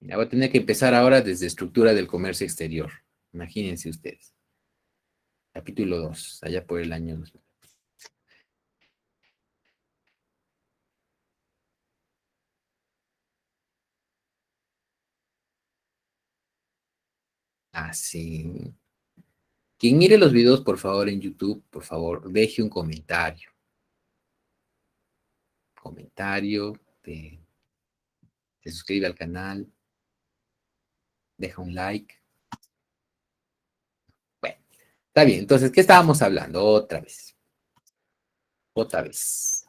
Ya voy a tener que empezar ahora desde estructura del comercio exterior. Imagínense ustedes. Capítulo 2, allá por el año 2000. Así. Quien mire los videos, por favor, en YouTube, por favor, deje un comentario. Comentario, se suscribe al canal, deja un like. Bueno, está bien. Entonces, ¿qué estábamos hablando? Otra vez. Otra vez.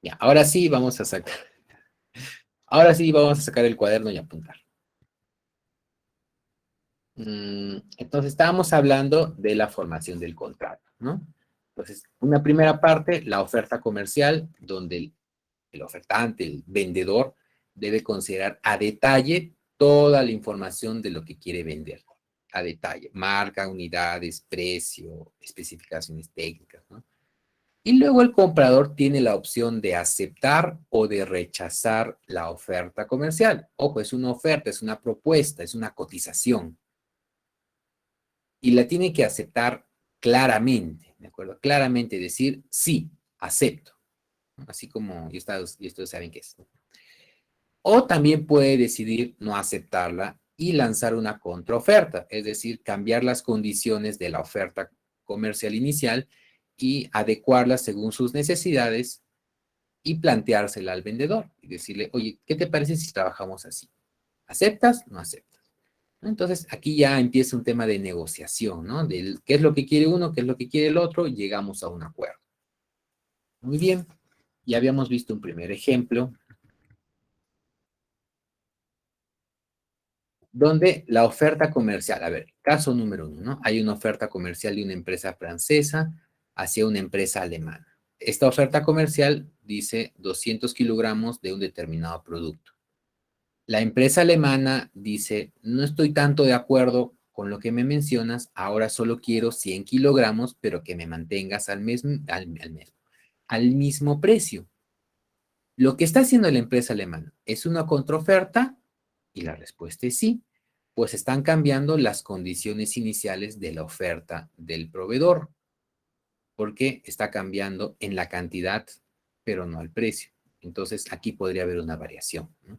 Ya, ahora sí vamos a sacar. Ahora sí vamos a sacar el cuaderno y apuntar. Entonces, estábamos hablando de la formación del contrato, ¿no? Entonces, una primera parte, la oferta comercial, donde el ofertante, el vendedor, debe considerar a detalle toda la información de lo que quiere vender. A detalle, marca, unidades, precio, especificaciones técnicas, ¿no? Y luego el comprador tiene la opción de aceptar o de rechazar la oferta comercial. Ojo, es una oferta, es una propuesta, es una cotización. Y la tiene que aceptar claramente, ¿de acuerdo? Claramente decir, sí, acepto. Así como y ustedes saben qué es. O también puede decidir no aceptarla y lanzar una contraoferta, es decir, cambiar las condiciones de la oferta comercial inicial y adecuarlas según sus necesidades y planteársela al vendedor y decirle, oye, ¿qué te parece si trabajamos así? ¿Aceptas? No aceptas. Entonces, aquí ya empieza un tema de negociación, ¿no? De qué es lo que quiere uno, qué es lo que quiere el otro, y llegamos a un acuerdo. Muy bien, ya habíamos visto un primer ejemplo donde la oferta comercial, a ver, caso número uno, ¿no? Hay una oferta comercial de una empresa francesa hacia una empresa alemana. Esta oferta comercial dice 200 kilogramos de un determinado producto. La empresa alemana dice, no estoy tanto de acuerdo con lo que me mencionas, ahora solo quiero 100 kilogramos, pero que me mantengas al mismo precio. Lo que está haciendo la empresa alemana es una contraoferta y la respuesta es sí, pues están cambiando las condiciones iniciales de la oferta del proveedor, porque está cambiando en la cantidad, pero no al precio. Entonces, aquí podría haber una variación, ¿no?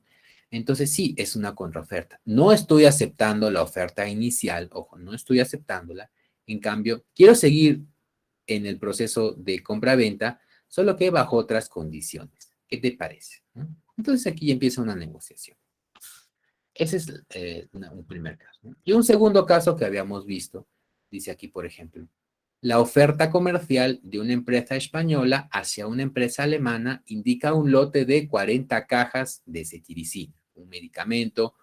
Entonces, sí, es una contraoferta. No estoy aceptando la oferta inicial, ojo, no estoy aceptándola. En cambio, quiero seguir en el proceso de compra-venta, solo que bajo otras condiciones. ¿Qué te parece? ¿No? Entonces, aquí empieza una negociación. Ese es un primer caso, ¿no? Y un segundo caso que habíamos visto, dice aquí, por ejemplo, la oferta comercial de una empresa española hacia una empresa alemana indica un lote de 40 cajas de cetiricina, un medicamento,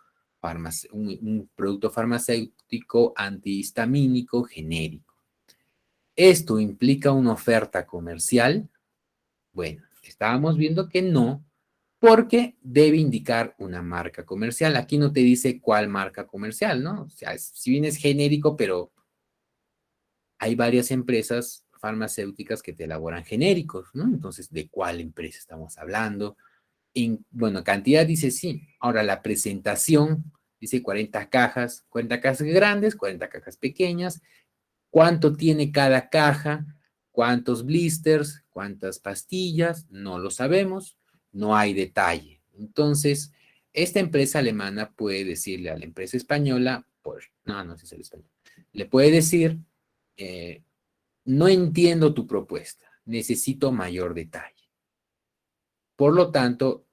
un producto farmacéutico antihistamínico genérico. ¿Esto implica una oferta comercial? Bueno, estábamos viendo que no, porque debe indicar una marca comercial. Aquí no te dice cuál marca comercial, ¿no? O sea, si bien es genérico, pero hay varias empresas farmacéuticas que te elaboran genéricos, ¿no? Entonces, ¿de cuál empresa estamos hablando? Bueno, cantidad dice sí. Ahora, la presentación dice 40 cajas, 40 cajas grandes, 40 cajas pequeñas. ¿Cuánto tiene cada caja? ¿Cuántos blisters? ¿Cuántas pastillas? No lo sabemos, no hay detalle. Entonces, esta empresa alemana puede decirle a la empresa española, pues, no sé si es el español, le puede decir, eh, no entiendo tu propuesta, necesito mayor detalle. Por lo tanto,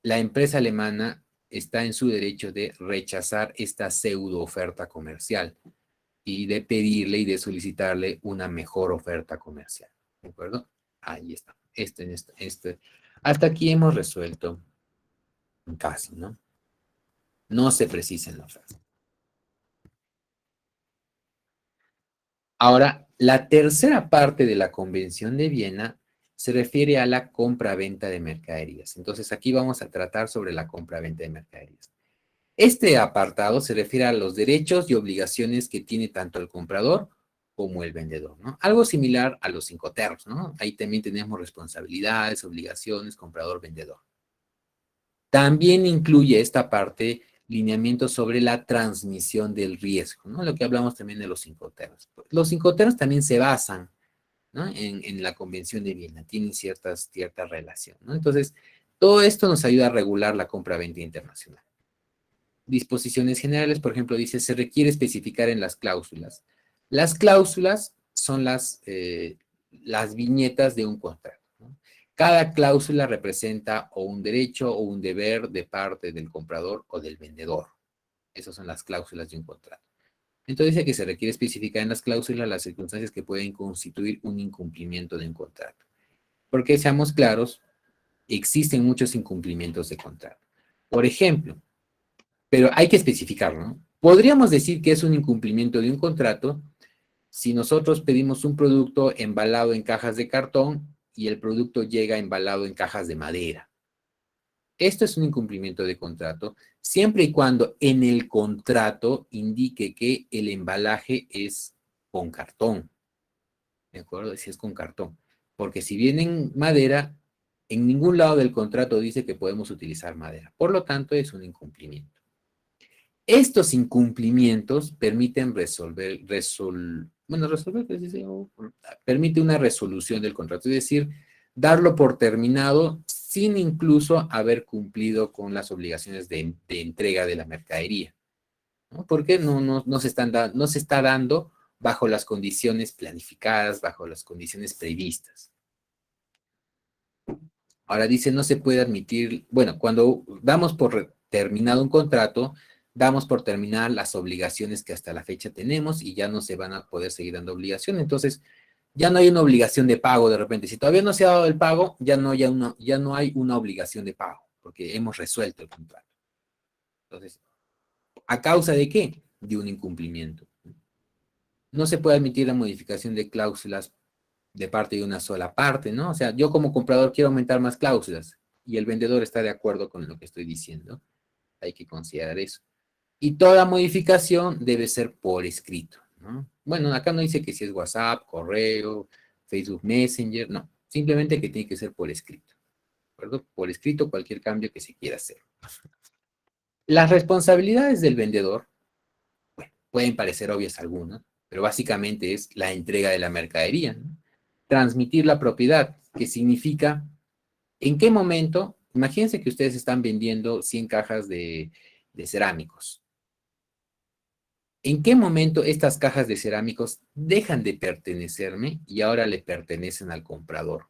la empresa alemana está en su derecho de rechazar esta pseudo oferta comercial y de pedirle y de solicitarle una mejor oferta comercial. ¿De acuerdo? Ahí está. Hasta aquí hemos resuelto un caso, ¿no? No se precisa en la oferta. Ahora, la tercera parte de la Convención de Viena se refiere a la compra-venta de mercaderías. Entonces, aquí vamos a tratar sobre la compra-venta de mercaderías. Este apartado se refiere a los derechos y obligaciones que tiene tanto el comprador como el vendedor, ¿no? Algo similar a los Incoterms, ¿no? Ahí también tenemos responsabilidades, obligaciones, comprador, vendedor. También incluye esta parte lineamientos sobre la transmisión del riesgo, ¿no? Lo que hablamos también de los Incoterms. Los Incoterms también se basan, ¿no? en la Convención de Viena, tienen cierta relación, ¿no? Entonces, todo esto nos ayuda a regular la compra-venta internacional. Disposiciones generales, por ejemplo, dice, se requiere especificar en las cláusulas. Las cláusulas son las viñetas de un contrato, ¿no? Cada cláusula representa o un derecho o un deber de parte del comprador o del vendedor. Esas son las cláusulas de un contrato. Entonces dice que se requiere especificar en las cláusulas las circunstancias que pueden constituir un incumplimiento de un contrato. Porque seamos claros, existen muchos incumplimientos de contrato. Por ejemplo, pero hay que especificarlo, ¿no? Podríamos decir que es un incumplimiento de un contrato si nosotros pedimos un producto embalado en cajas de cartón y el producto llega embalado en cajas de madera. Esto es un incumplimiento de contrato, siempre y cuando en el contrato indique que el embalaje es con cartón. ¿De acuerdo? Si es con cartón. Porque si viene en madera, en ningún lado del contrato dice que podemos utilizar madera. Por lo tanto, es un incumplimiento. Estos incumplimientos permiten permite una resolución del contrato, es decir, darlo por terminado sin incluso haber cumplido con las obligaciones de entrega de la mercadería, ¿no? Porque no se está dando bajo las condiciones planificadas, bajo las condiciones previstas. Ahora dice, no se puede admitir, bueno, cuando damos por terminado un contrato, damos por terminar las obligaciones que hasta la fecha tenemos y ya no se van a poder seguir dando obligaciones. Entonces, ya no hay una obligación de pago de repente. Si todavía no se ha dado el pago, ya no hay una obligación de pago, porque hemos resuelto el contrato. Entonces, ¿a causa de qué? De un incumplimiento. No se puede admitir la modificación de cláusulas de parte de una sola parte, ¿no? O sea, yo como comprador quiero aumentar más cláusulas y el vendedor está de acuerdo con lo que estoy diciendo. Hay que considerar eso. Y toda modificación debe ser por escrito, ¿no? Bueno, acá no dice que si es WhatsApp, correo, Facebook Messenger, no. Simplemente que tiene que ser por escrito, ¿de acuerdo? Por escrito cualquier cambio que se quiera hacer. Las responsabilidades del vendedor, bueno, pueden parecer obvias algunas, pero básicamente es la entrega de la mercadería, ¿no? Transmitir la propiedad, que significa en qué momento, imagínense que ustedes están vendiendo 100 cajas de cerámicos. ¿En qué momento estas cajas de cerámicos dejan de pertenecerme y ahora le pertenecen al comprador?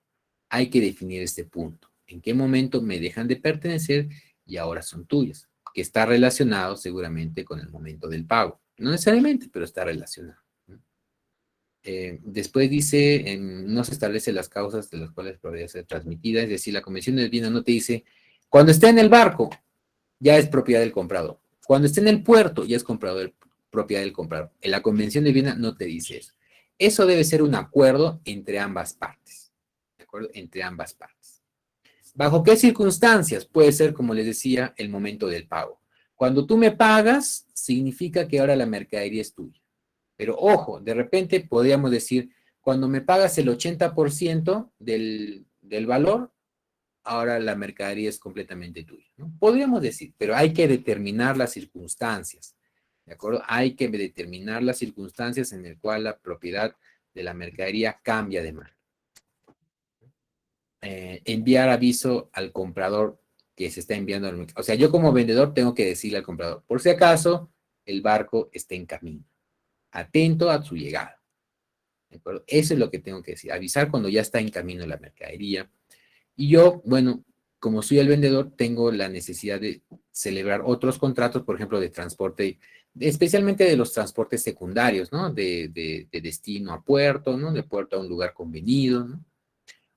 Hay que definir este punto. ¿En qué momento me dejan de pertenecer y ahora son tuyas? Que está relacionado seguramente con el momento del pago. No necesariamente, pero está relacionado. Después dice, no se establecen las causas de las cuales podría ser transmitida, es decir, la Convención de Viena no te dice, cuando esté en el barco, ya es propiedad del comprador. Cuando esté en el puerto, ya es propiedad del comprador. En la Convención de Viena no te dice eso. Eso debe ser un acuerdo entre ambas partes. ¿De acuerdo? Entre ambas partes. ¿Bajo qué circunstancias? Puede ser, como les decía, el momento del pago. Cuando tú me pagas, significa que ahora la mercadería es tuya. Pero ojo, de repente podríamos decir, cuando me pagas el 80% del valor, ahora la mercadería es completamente tuya, ¿no? Podríamos decir, pero hay que determinar las circunstancias, ¿de acuerdo? Hay que determinar las circunstancias en las cuales la propiedad de la mercadería cambia de mano. Enviar aviso al comprador que se está enviando al mercado. O sea, yo como vendedor tengo que decirle al comprador, por si acaso, el barco está en camino. Atento a su llegada. ¿De acuerdo? Eso es lo que tengo que decir. Avisar cuando ya está en camino la mercadería. Y yo, bueno, como soy el vendedor, tengo la necesidad de celebrar otros contratos, por ejemplo, de transporte, especialmente de los transportes secundarios, ¿no? De destino a puerto, ¿no? De puerto a un lugar convenido, ¿no?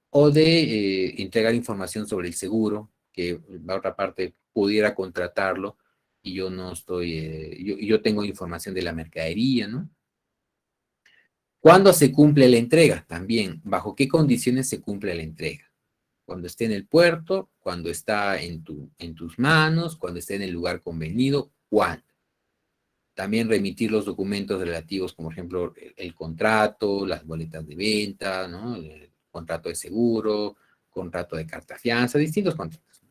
O de entregar información sobre el seguro, que la otra parte pudiera contratarlo y yo no estoy, yo tengo información de la mercadería, ¿no? ¿Cuándo se cumple la entrega? También, ¿bajo qué condiciones se cumple la entrega? Cuando esté en el puerto, cuando está en tus manos, cuando esté en el lugar convenido, ¿cuándo? También remitir los documentos relativos, como por ejemplo el contrato, las boletas de venta, ¿no? El contrato de seguro, contrato de carta fianza, distintos contratos.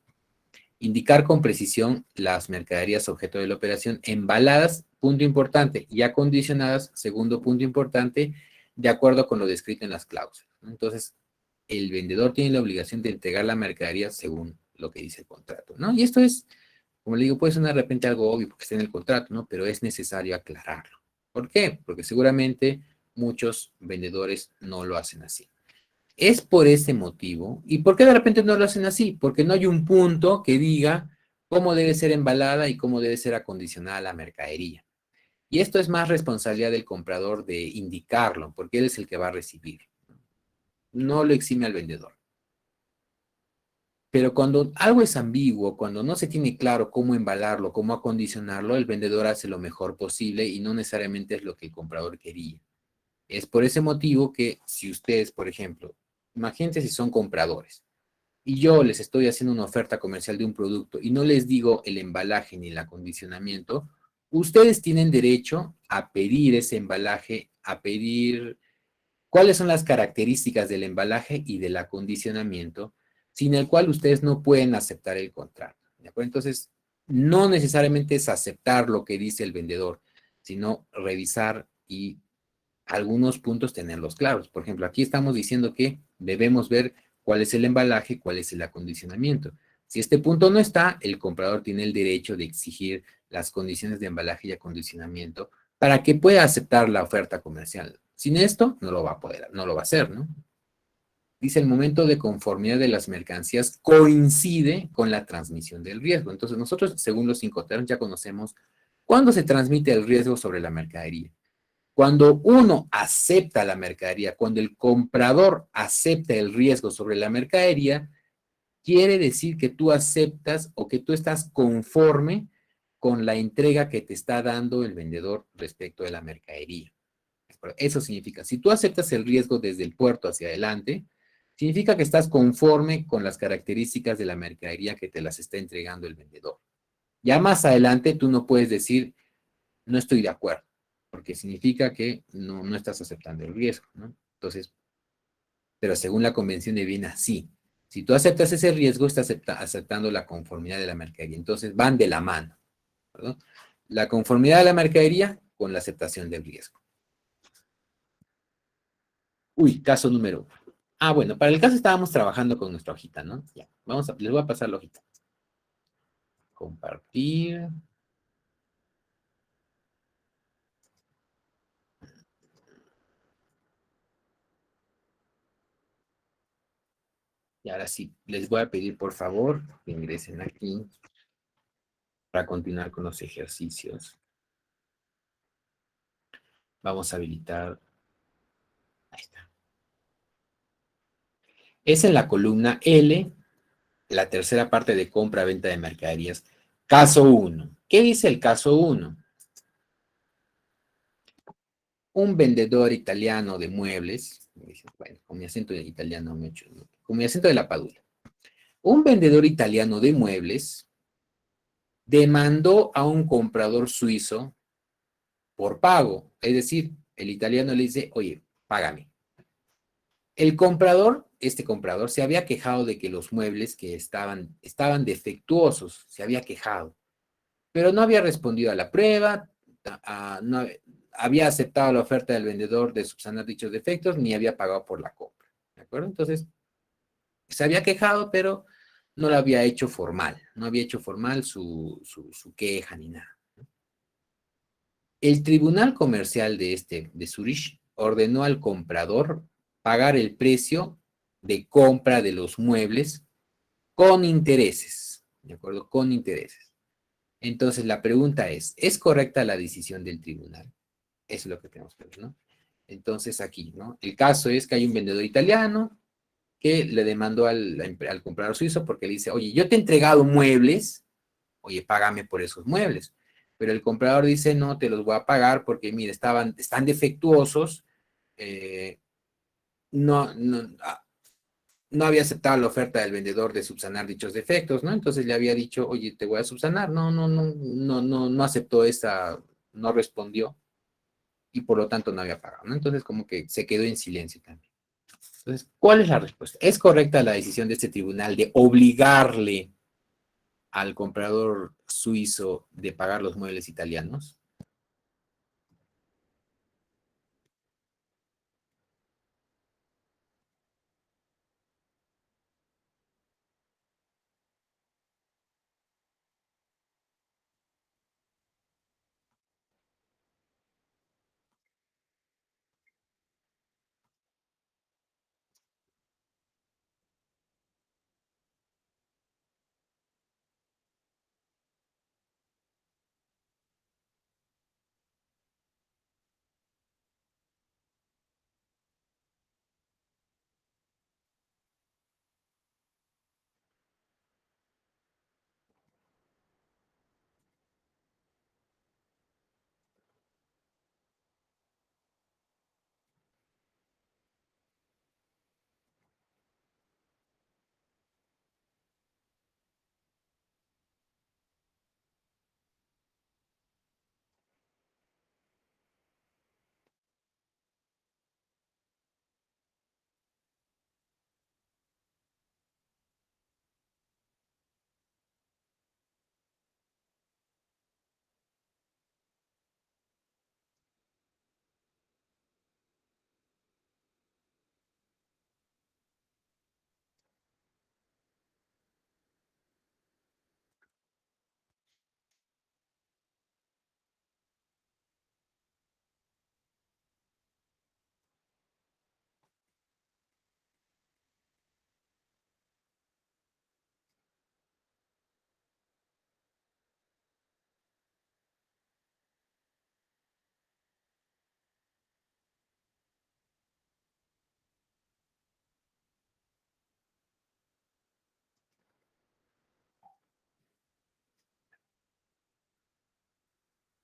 Indicar con precisión las mercaderías objeto de la operación embaladas, punto importante, y acondicionadas, segundo punto importante, de acuerdo con lo descrito en las cláusulas. Entonces, el vendedor tiene la obligación de entregar la mercadería según lo que dice el contrato, ¿no? Y esto es, como le digo, puede sonar de repente algo obvio porque está en el contrato, ¿no? Pero es necesario aclararlo. ¿Por qué? Porque seguramente muchos vendedores no lo hacen así. Es por ese motivo. ¿Y por qué de repente no lo hacen así? Porque no hay un punto que diga cómo debe ser embalada y cómo debe ser acondicionada la mercadería. Y esto es más responsabilidad del comprador de indicarlo, porque él es el que va a recibir. No lo exime al vendedor. Pero cuando algo es ambiguo, cuando no se tiene claro cómo embalarlo, cómo acondicionarlo, el vendedor hace lo mejor posible y no necesariamente es lo que el comprador quería. Es por ese motivo que si ustedes, por ejemplo, imagínense si son compradores y yo les estoy haciendo una oferta comercial de un producto y no les digo el embalaje ni el acondicionamiento, ustedes tienen derecho a pedir ese embalaje, a pedir cuáles son las características del embalaje y del acondicionamiento, sin el cual ustedes no pueden aceptar el contrato. ¿De acuerdo? Entonces, no necesariamente es aceptar lo que dice el vendedor, sino revisar y algunos puntos tenerlos claros. Por ejemplo, aquí estamos diciendo que debemos ver cuál es el embalaje, cuál es el acondicionamiento. Si este punto no está, el comprador tiene el derecho de exigir las condiciones de embalaje y acondicionamiento para que pueda aceptar la oferta comercial. Sin esto, no lo va a poder, no lo va a hacer, ¿no? Dice, el momento de conformidad de las mercancías coincide con la transmisión del riesgo. Entonces, nosotros, según los 5 ya conocemos cuándo se transmite el riesgo sobre la mercadería. Cuando uno acepta la mercadería, cuando el comprador acepta el riesgo sobre la mercadería, quiere decir que tú aceptas o que tú estás conforme con la entrega que te está dando el vendedor respecto de la mercadería. Eso significa, si tú aceptas el riesgo desde el puerto hacia adelante, significa que estás conforme con las características de la mercadería que te las está entregando el vendedor. Ya más adelante tú no puedes decir, no estoy de acuerdo, porque significa que no estás aceptando el riesgo, ¿no? Entonces, pero según la convención de Viena, sí. Si tú aceptas ese riesgo, estás aceptando la conformidad de la mercadería. Entonces, van de la mano, ¿verdad? La conformidad de la mercadería con la aceptación del riesgo. Uy, caso número 1. Ah, bueno, para el caso estábamos trabajando con nuestra hojita, ¿no? Ya, les voy a pasar la hojita. Compartir. Y ahora sí, les voy a pedir por favor que ingresen aquí para continuar con los ejercicios. Vamos a habilitar. Ahí está. Es en la columna L, la tercera parte de compra-venta de mercaderías. Caso 1. ¿Qué dice el caso 1? Un vendedor italiano de muebles, bueno, con mi acento de italiano me he hecho, con mi acento de la Padula. Un vendedor italiano de muebles demandó a un comprador suizo por pago. Es decir, el italiano le dice, oye, págame. El comprador, este comprador, se había quejado de que los muebles que estaban defectuosos, se había quejado, pero no había respondido a la prueba, no había aceptado la oferta del vendedor de subsanar dichos defectos, ni había pagado por la compra. ¿De acuerdo? Entonces, se había quejado, pero no lo había hecho formal, no había hecho formal su queja ni nada. El tribunal comercial de Zurich ordenó al comprador pagar el precio de compra de los muebles con intereses, ¿de acuerdo? Con intereses. Entonces, la pregunta ¿es correcta la decisión del tribunal? Eso es lo que tenemos que ver, ¿no? Entonces, aquí, ¿no? El caso es que hay un vendedor italiano que le demandó al comprador suizo porque le dice, oye, yo te he entregado muebles, oye, págame por esos muebles. Pero el comprador dice, no, te los voy a pagar porque, mire, están defectuosos, eh, no, no, no había aceptado la oferta del vendedor de subsanar dichos defectos, ¿no? Entonces le había dicho, oye, te voy a subsanar. No aceptó no respondió y por lo tanto no había pagado, ¿no? Entonces como que se quedó en silencio también. Entonces, ¿cuál es la respuesta? ¿Es correcta la decisión de este tribunal de obligarle al comprador suizo de pagar los muebles italianos?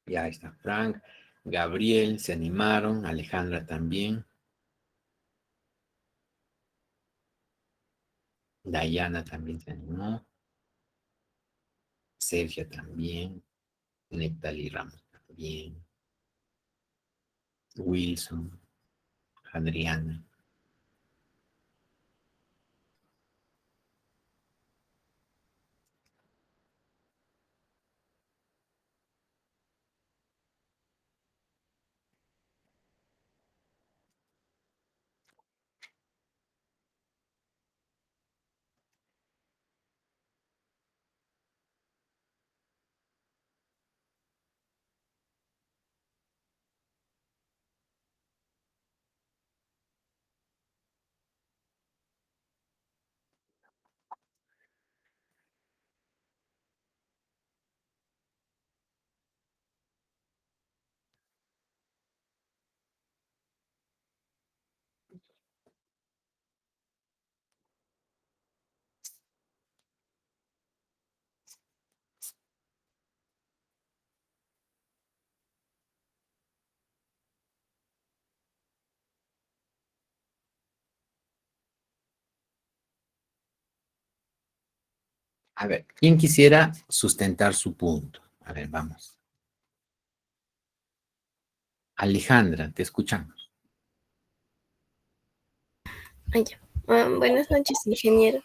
Ya está Frank, Gabriel, se animaron, Alejandra también, Dayana también se animó, Sergio también, Nectali Ramos también, Wilson, Adriana. A ver, ¿quién quisiera sustentar su punto? A ver, vamos. Alejandra, te escuchamos. Ay, ya. Buenas noches, ingeniero.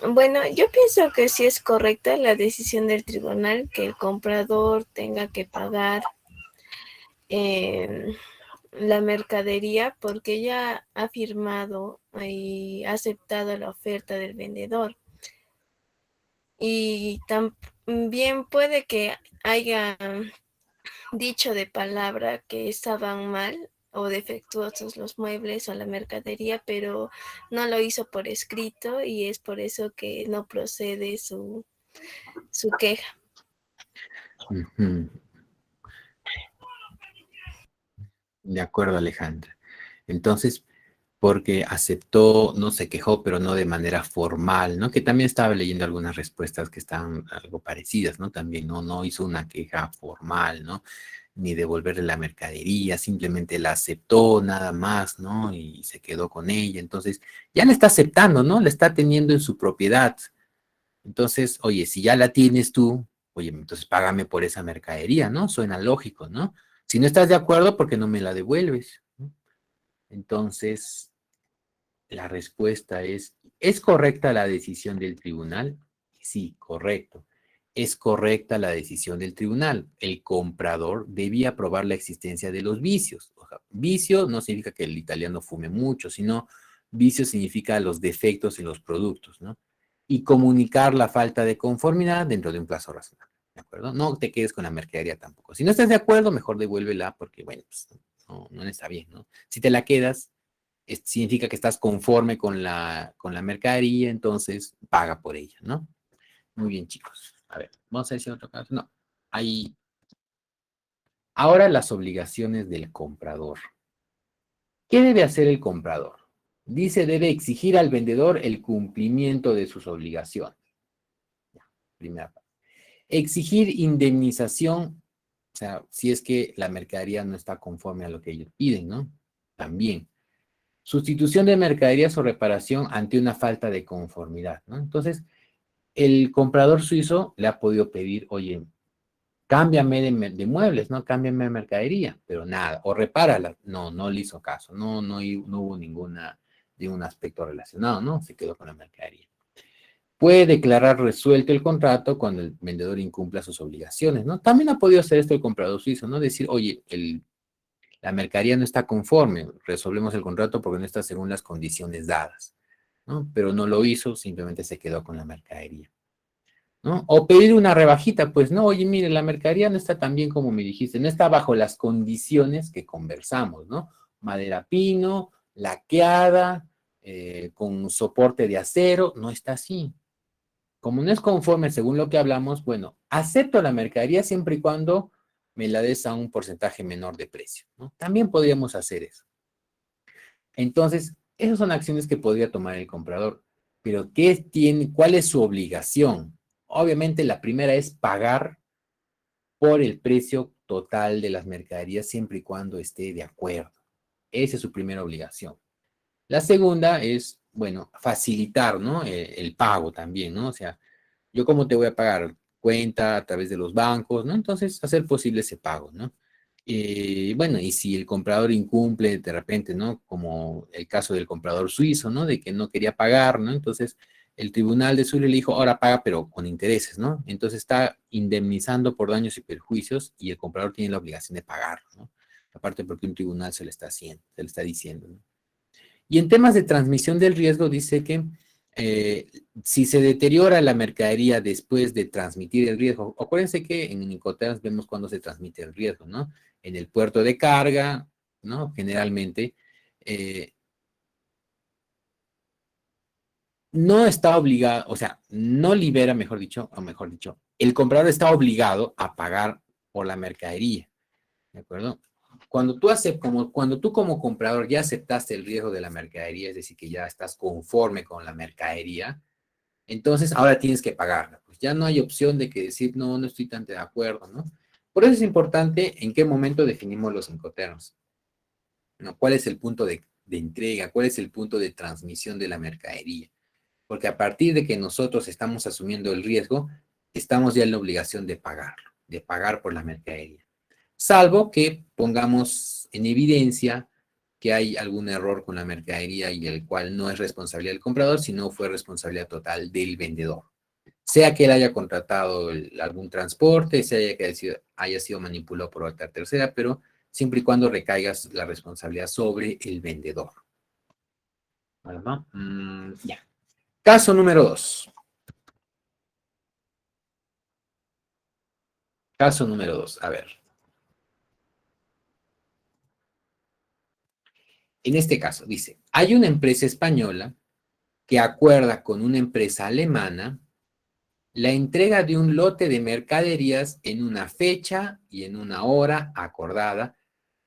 Bueno, yo pienso que sí es correcta la decisión del tribunal que el comprador tenga que pagar eh, la mercadería porque ya ha firmado y ha aceptado la oferta del vendedor. Y también puede que haya dicho de palabra que estaban mal o defectuosos los muebles o la mercadería, pero no lo hizo por escrito y es por eso que no procede su queja. Ujú. De acuerdo, Alejandra. Entonces, porque aceptó, no se quejó, pero no de manera formal, ¿no? Que también estaba leyendo algunas respuestas que estaban algo parecidas, ¿no? También no hizo una queja formal, ¿no? Ni devolverle la mercadería, simplemente la aceptó nada más, ¿no? Y se quedó con ella. Entonces, ya la está aceptando, ¿no? La está teniendo en su propiedad. Entonces, oye, si ya la tienes tú, oye, entonces págame por esa mercadería, ¿no? Suena lógico, ¿no? Si no estás de acuerdo, ¿por qué no me la devuelves? ¿No? Entonces, la respuesta ¿es correcta la decisión del tribunal? Sí, correcto. Es correcta la decisión del tribunal. El comprador debía probar la existencia de los vicios. O sea, vicio no significa que el italiano fume mucho, sino vicio significa los defectos en los productos, ¿no? Y comunicar la falta de conformidad dentro de un plazo razonable, ¿de acuerdo? No te quedes con la mercadería tampoco. Si no estás de acuerdo, mejor devuélvela porque, bueno, pues, no está bien, ¿no? Si te la quedas, significa que estás conforme con la mercadería, entonces paga por ella, ¿no? Muy bien, chicos. A ver, vamos a decir otro caso. No, hay ahora las obligaciones del comprador. ¿Qué debe hacer el comprador? Dice, debe exigir al vendedor el cumplimiento de sus obligaciones. Primera parte. Exigir indemnización, o sea, si es que la mercadería no está conforme a lo que ellos piden, ¿no? También. Sustitución de mercaderías o reparación ante una falta de conformidad, ¿no? Entonces, el comprador suizo le ha podido pedir, oye, cámbiame de muebles, ¿no? Cámbiame de mercadería, pero nada, o repárala. No, no le hizo caso, no hubo ningún aspecto relacionado, ¿no? Se quedó con la mercadería. Puede declarar resuelto el contrato cuando el vendedor incumpla sus obligaciones, ¿no? También ha podido hacer esto el comprador suizo, ¿no? Decir, oye, la mercadería no está conforme, resolvemos el contrato porque no está según las condiciones dadas, ¿no? Pero no lo hizo, simplemente se quedó con la mercadería, ¿no? O pedir una rebajita, pues no, oye, mire, la mercadería no está tan bien como me dijiste, no está bajo las condiciones que conversamos, ¿no? Madera pino, laqueada, con soporte de acero, no está así. Como no es conforme según lo que hablamos, bueno, acepto la mercadería siempre y cuando me la des a un porcentaje menor de precio, ¿no? También podríamos hacer eso. Entonces, esas son acciones que podría tomar el comprador. Pero ¿cuál es su obligación? Obviamente, la primera es pagar por el precio total de las mercaderías siempre y cuando esté de acuerdo. Esa es su primera obligación. La segunda es, bueno, facilitar, ¿no? El pago también, ¿no? O sea, yo cómo te voy a pagar cuenta a través de los bancos, ¿no? Entonces, hacer posible ese pago, ¿no? Bueno, y si el comprador incumple de repente, ¿no? Como el caso del comprador suizo, ¿no? De que no quería pagar, ¿no? Entonces, el tribunal de Zurich le dijo, ahora paga, pero con intereses, ¿no? Entonces está indemnizando por daños y perjuicios y el comprador tiene la obligación de pagar, ¿no? Aparte porque un tribunal se le está haciendo, se le está diciendo, ¿no? Y en temas de transmisión del riesgo dice que si se deteriora la mercadería después de transmitir el riesgo, acuérdense que en Incoterms vemos cuándo se transmite el riesgo, ¿no? En el puerto de carga, ¿no? Generalmente, eh, no está obligado, o sea, no libera, mejor dicho, o mejor dicho, el comprador está obligado a pagar por la mercadería, ¿de acuerdo? Cuando tú como comprador ya aceptaste el riesgo de la mercadería, es decir, que ya estás conforme con la mercadería, entonces ahora tienes que pagarla. Pues ya no hay opción de que decir, no, no estoy tan de acuerdo, ¿no? Por eso es importante en qué momento definimos los incoterms, ¿no? ¿Cuál es el punto de entrega? ¿Cuál es el punto de transmisión de la mercadería? Porque a partir de que nosotros estamos asumiendo el riesgo, estamos ya en la obligación de pagarlo, de pagar por la mercadería. Salvo que pongamos en evidencia que hay algún error con la mercadería y el cual no es responsabilidad del comprador, sino fue responsabilidad total del vendedor. Sea que él haya contratado algún transporte, sea que haya sido manipulado por otra tercera, pero siempre y cuando recaigas la responsabilidad sobre el vendedor. ¿Verdad? Ya. Caso número 2. Caso número 2. A ver. En este caso, dice, hay una empresa española que acuerda con una empresa alemana la entrega de un lote de mercaderías en una fecha y en una hora acordada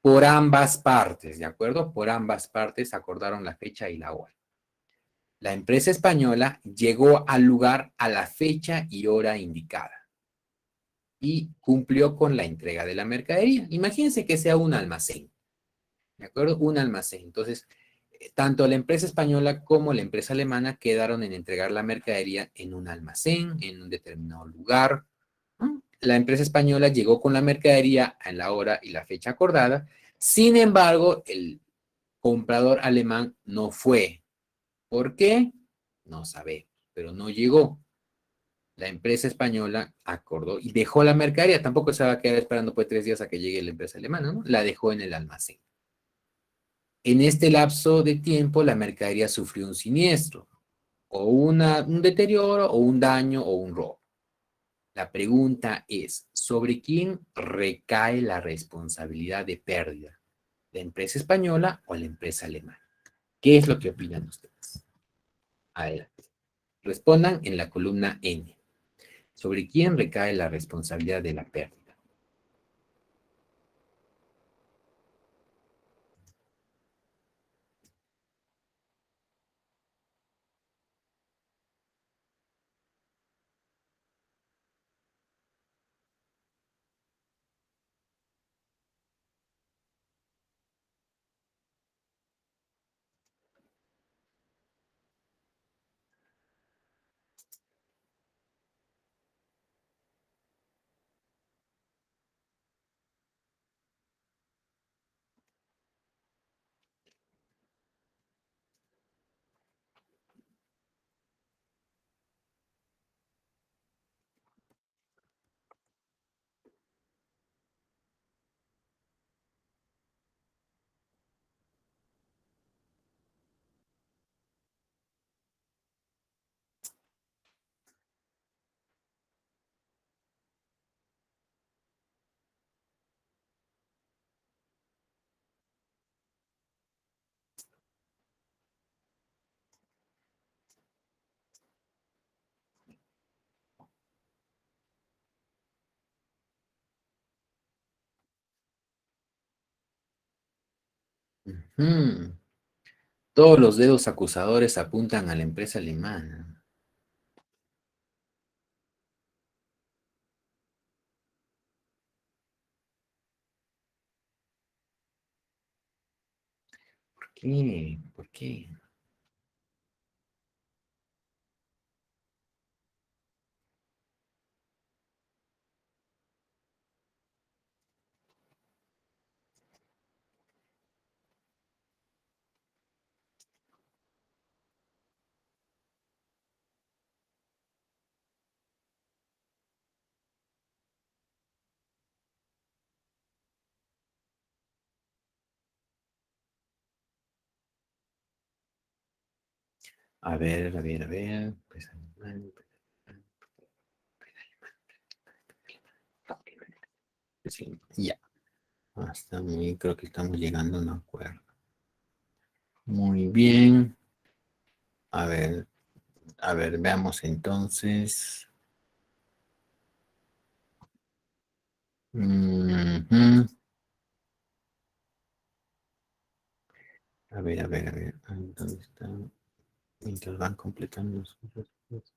por ambas partes, ¿de acuerdo? Por ambas partes acordaron la fecha y la hora. La empresa española llegó al lugar a la fecha y hora indicada y cumplió con la entrega de la mercadería. Imagínense que sea un almacén, ¿de acuerdo? Un almacén. Entonces, tanto la empresa española como la empresa alemana quedaron en entregar la mercadería en un almacén, en un determinado lugar, ¿no? la empresa española llegó con la mercadería en la hora y la fecha acordada. Sin embargo, el comprador alemán no fue. ¿Por qué? No sabemos, pero no llegó. La empresa española acordó y dejó la mercadería. Tampoco se va a quedar esperando pues 3 días a que llegue la empresa alemana, ¿no? La dejó en el almacén. En este lapso de tiempo, la mercadería sufrió un siniestro, o un deterioro, o un daño, o un robo. La pregunta es, ¿sobre quién recae la responsabilidad de pérdida? ¿La empresa española o la empresa alemana? ¿Qué es lo que opinan ustedes? Adelante. Respondan en la columna N. ¿Sobre quién recae la responsabilidad de la pérdida? Ujú. Todos los dedos acusadores apuntan a la empresa alemana. ¿Por qué? ¿Por qué? A ver, a ver, a ver. Pues, sí, ya. Hasta ahí creo que estamos llegando a un acuerdo. Muy bien. A ver, veamos entonces. Ujú. A ver, a ver. ¿Dónde está? Mientras van completando los respuestas.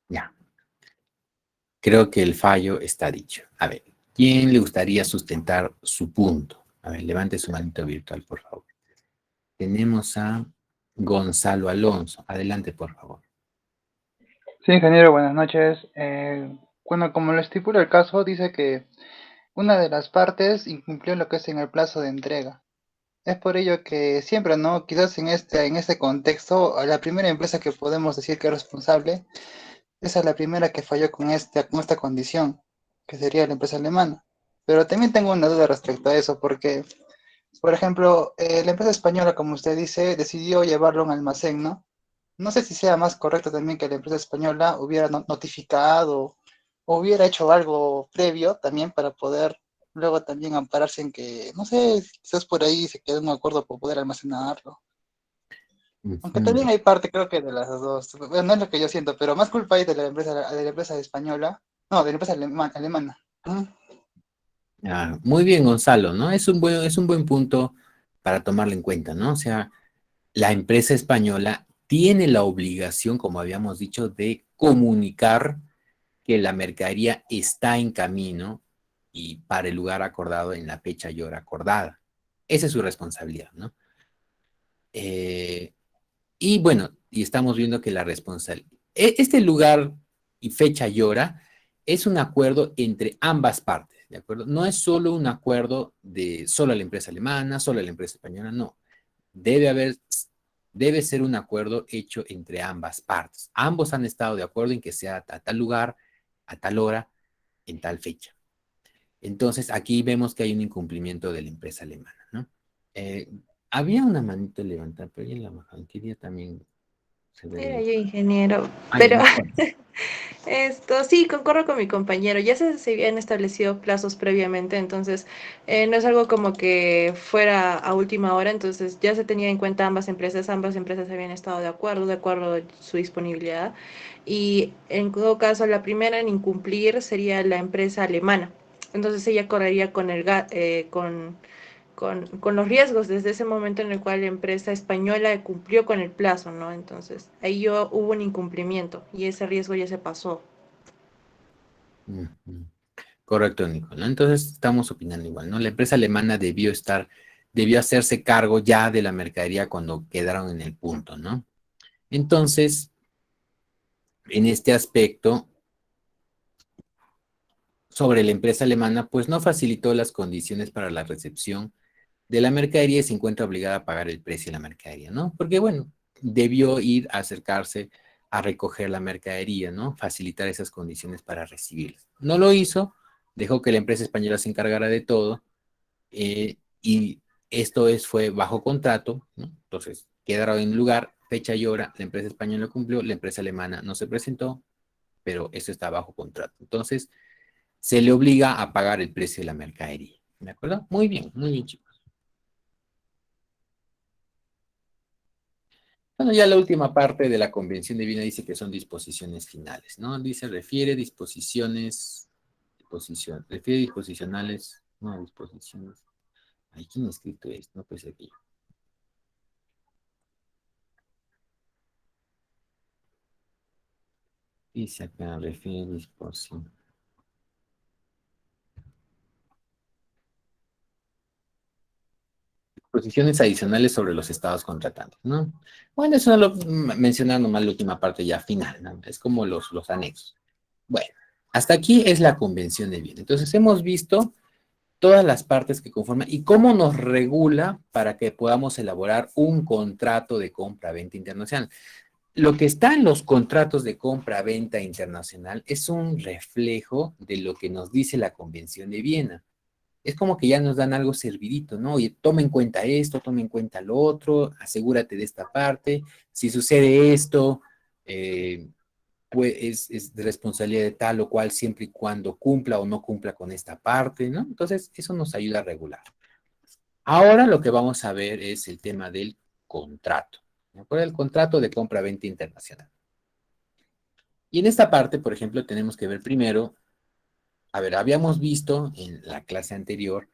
Ya. Creo que el fallo está dicho. A ver, ¿quién le gustaría sustentar su punto? A ver, levante su manito virtual, por favor. Tenemos a Gonzalo Alonso. Adelante, por favor. Sí, ingeniero, buenas noches. Bueno, como lo estipula el caso, dice que una de las partes incumplió lo que es en el plazo de entrega. Es por ello que siempre, ¿no? Quizás en este contexto, a la primera empresa que podemos decir que es responsable, esa es la primera que falló con esta condición, que sería la empresa alemana. Pero también tengo una duda respecto a eso, porque, por ejemplo, la empresa española, como usted dice, decidió llevarlo a un almacén, ¿no? No sé si sea más correcto también que la empresa española hubiera notificado o hubiera hecho algo previo también para poder luego también ampararse en que, no sé, quizás por ahí se quedó un acuerdo para poder almacenarlo. Aunque Ujú. también hay parte, creo que de las dos. Bueno, no es lo que yo siento, pero más culpa hay de la empresa española, no, de la empresa alemana. Muy bien, Gonzalo, ¿no? Es un buen punto para tomarlo en cuenta, ¿no? O sea, la empresa española tiene la obligación, como habíamos dicho, de comunicar que la mercadería está en camino y para el lugar acordado en la fecha y hora acordada. Esa es su responsabilidad, ¿no? Y bueno, y estamos viendo que la responsabilidad, este lugar y fecha y hora es un acuerdo entre ambas partes, ¿de acuerdo? No es solo un acuerdo de solo la empresa alemana, solo la empresa española, no. Debe ser un acuerdo hecho entre ambas partes. Ambos han estado de acuerdo en que sea a tal lugar, a tal hora, en tal fecha. Entonces, aquí vemos que hay un incumplimiento de la empresa alemana, ¿no? Eh, había una manito levantada, pero ya la bajaron. ¿Qué día también se Era debe? yo ingeniero, Ah, ya pero no fue. esto sí, concorro con mi compañero. Ya se habían establecido plazos previamente, entonces no es algo como que fuera a última hora, entonces ya se tenía en cuenta ambas empresas habían estado de acuerdo a su disponibilidad. Y en todo caso, la primera en incumplir sería la empresa alemana. Entonces ella correría con los riesgos desde ese momento en el cual la empresa española cumplió con el plazo, ¿no? Entonces, ahí hubo un incumplimiento y ese riesgo ya se pasó. Ujú. Correcto, Nico, ¿no? Entonces estamos opinando igual, ¿no? La empresa alemana debió hacerse cargo ya de la mercadería cuando quedaron en el punto, ¿no? Entonces, en este aspecto, sobre la empresa alemana, pues no facilitó las condiciones para la recepción de la mercadería y se encuentra obligada a pagar el precio de la mercadería, ¿no? Porque, bueno, debió ir a acercarse a recoger la mercadería, ¿no? Facilitar esas condiciones para recibirla. No lo hizo, dejó que la empresa española se encargara de todo y fue bajo contrato, ¿no? Entonces, quedaron en lugar, fecha y hora, la empresa española cumplió, la empresa alemana no se presentó, pero eso está bajo contrato. Entonces, se le obliga a pagar el precio de la mercadería. ¿De acuerdo? Muy bien, chicos. Bueno, ya la última parte de la Convención de Viena dice que son disposiciones finales, ¿no? Dice, refiere disposicionales, no, disposiciones. Ay, ¿quién ha escrito esto? No puede ser que yo. Dice acá, refiere disposiciones. Disposiciones adicionales sobre los estados contratantes, ¿no? Bueno, eso lo mencionando nomás la última parte ya final, ¿no? Es como los anexos. Bueno, hasta aquí es la Convención de Viena. Entonces hemos visto todas las partes que conforman y cómo nos regula para que podamos elaborar un contrato de compra-venta internacional. Lo que está en los contratos de compra-venta internacional es un reflejo de lo que nos dice la Convención de Viena. Es como que ya nos dan algo servidito, ¿no? Oye, toma en cuenta esto, toma en cuenta lo otro, asegúrate de esta parte. Si sucede esto, pues es de responsabilidad de tal o cual siempre y cuando cumpla o no cumpla con esta parte, ¿no? Entonces, eso nos ayuda a regular. Ahora lo que vamos a ver es el tema del contrato, ¿de acuerdo? El contrato de compra-venta internacional. Y en esta parte, por ejemplo, tenemos que ver primero, a ver, habíamos visto en la clase anterior,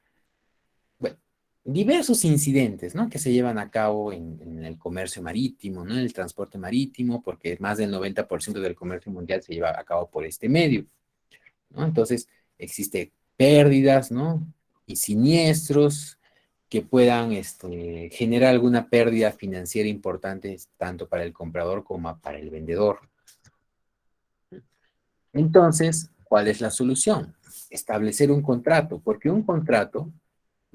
bueno, diversos incidentes, ¿no? Que se llevan a cabo en el comercio marítimo, ¿no? En el transporte marítimo, porque más del 90% del comercio mundial se lleva a cabo por este medio, ¿no? Entonces, existe pérdidas, ¿no? Y siniestros que puedan generar alguna pérdida financiera importante, tanto para el comprador como para el vendedor. Entonces, ¿cuál es la solución? Establecer un contrato, porque un contrato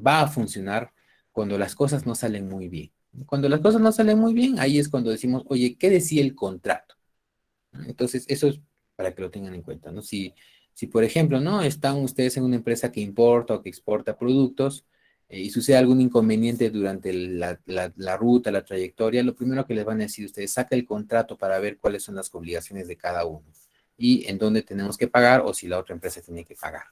va a funcionar cuando las cosas no salen muy bien. Cuando las cosas no salen muy bien, ahí es cuando decimos, oye, ¿qué decía el contrato? Entonces, eso es para que lo tengan en cuenta, ¿no? Si por ejemplo, ¿no? Están ustedes en una empresa que importa o que exporta productos y sucede algún inconveniente durante la ruta, la trayectoria, lo primero que les van a decir ustedes, saca el contrato para ver cuáles son las obligaciones de cada uno y en dónde tenemos que pagar o si la otra empresa tiene que pagar.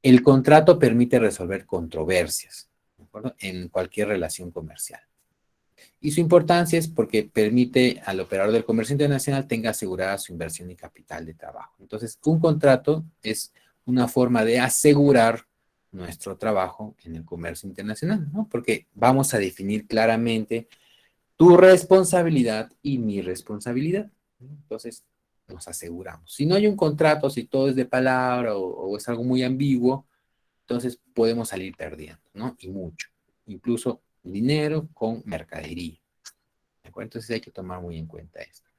El contrato permite resolver controversias, ¿de acuerdo? En cualquier relación comercial. Y su importancia es porque permite al operador del comercio internacional tenga asegurada su inversión y capital de trabajo. Entonces, un contrato es una forma de asegurar nuestro trabajo en el comercio internacional, ¿no? Porque vamos a definir claramente tu responsabilidad y mi responsabilidad. Entonces, nos aseguramos. Si no hay un contrato, si todo es de palabra o es algo muy ambiguo, entonces podemos salir perdiendo, ¿no? Y mucho. Incluso dinero con mercadería. ¿De acuerdo? Entonces hay que tomar muy en cuenta esto.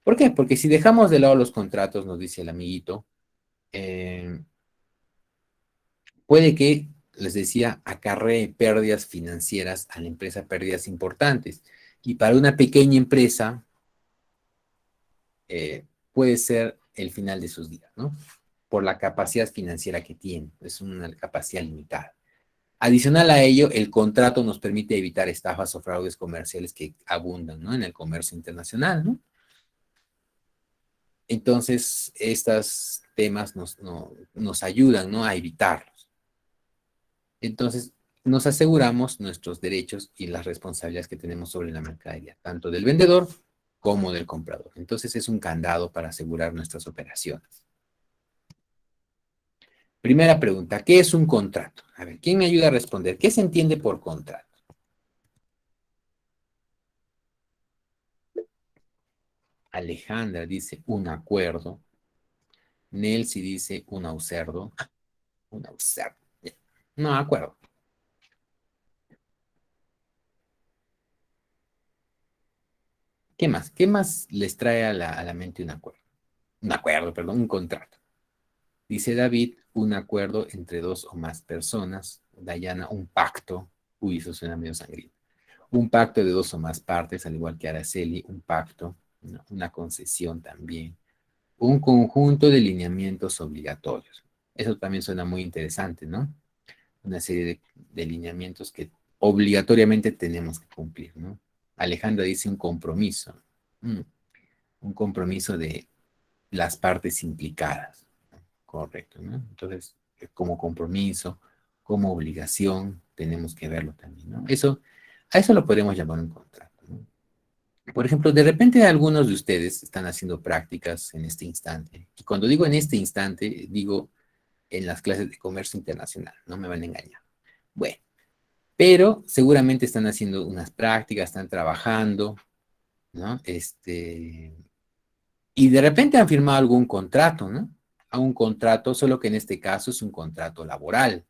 ¿Por qué? Porque si dejamos de lado los contratos, nos dice el amiguito, puede que, les decía, acarree pérdidas financieras a la empresa, pérdidas importantes. Y para una pequeña empresa, puede ser el final de sus días, ¿no? Por la capacidad financiera que tiene. Es una capacidad limitada. Adicional a ello, el contrato nos permite evitar estafas o fraudes comerciales que abundan, ¿no? En el comercio internacional, ¿no? Entonces, estos temas nos ayudan, ¿no? A evitarlos. Entonces, nos aseguramos nuestros derechos y las responsabilidades que tenemos sobre la mercadería, tanto del vendedor como del comprador. Entonces, es un candado para asegurar nuestras operaciones. Primera pregunta, ¿qué es un contrato? A ver, ¿quién me ayuda a responder? ¿Qué se entiende por contrato? Alejandra dice un acuerdo. Nelsi dice un aucerdo. Un aucerdo. No, acuerdo. ¿Qué más? ¿Qué más les trae a la mente un acuerdo? Un acuerdo, perdón, un contrato. Dice David, un acuerdo entre dos o más personas. Dayana, un pacto. Uy, eso suena medio sangriento. Un pacto de dos o más partes, al igual que Araceli, un pacto, ¿no? Una concesión también. Un conjunto de lineamientos obligatorios. Eso también suena muy interesante, ¿no? Una serie de lineamientos que obligatoriamente tenemos que cumplir, ¿no? Alejandra dice un compromiso. Un compromiso de las partes implicadas. Correcto, ¿no? Entonces, como compromiso, como obligación, tenemos que verlo también, ¿no? Eso, a eso lo podemos llamar un contrato, ¿no? Por ejemplo, de repente algunos de ustedes están haciendo prácticas en este instante. Y cuando digo en este instante, digo en las clases de comercio internacional, no me van a engañar. Bueno, pero seguramente están haciendo unas prácticas, están trabajando, ¿no? Y de repente han firmado algún contrato, ¿no? A un contrato, solo que en este caso es un contrato laboral,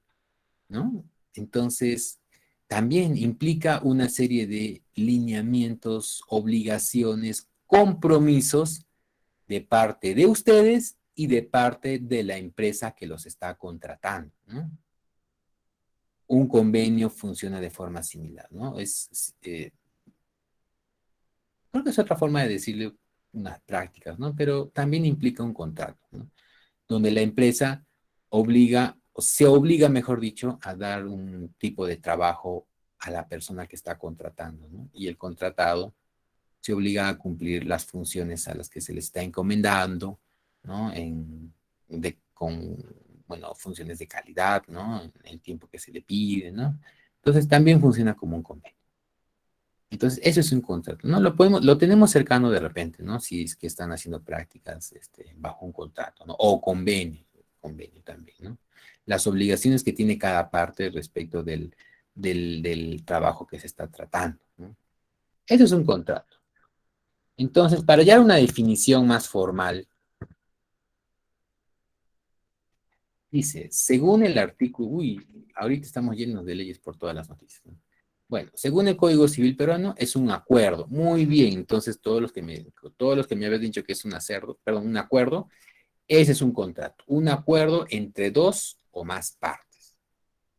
¿no? Entonces, también implica una serie de lineamientos, obligaciones, compromisos de parte de ustedes y de parte de la empresa que los está contratando, ¿no? Un convenio funciona de forma similar, ¿no? Creo que es otra forma de decirle unas prácticas, ¿no? Pero también implica un contrato, ¿no? Donde la empresa obliga, o se obliga, mejor dicho, a dar un tipo de trabajo a la persona que está contratando, ¿no? Y el contratado se obliga a cumplir las funciones a las que se le está encomendando, ¿no? Con, bueno, funciones de calidad, ¿no? En el tiempo que se le pide, ¿no? Entonces también funciona como un convenio. Entonces, eso es un contrato, ¿no? Lo tenemos cercano de repente, ¿no? Si es que están haciendo prácticas bajo un contrato, ¿no? O convenio también, ¿no? Las obligaciones que tiene cada parte respecto del trabajo que se está tratando, ¿no? Eso es un contrato. Entonces, para hallar una definición más formal, dice, según el artículo, uy, ahorita estamos llenos de leyes por todas las noticias, ¿no? Bueno, según el Código Civil peruano, es un acuerdo. Muy bien, entonces todos los que me habían dicho que es un acuerdo, ese es un contrato. Un acuerdo entre dos o más partes.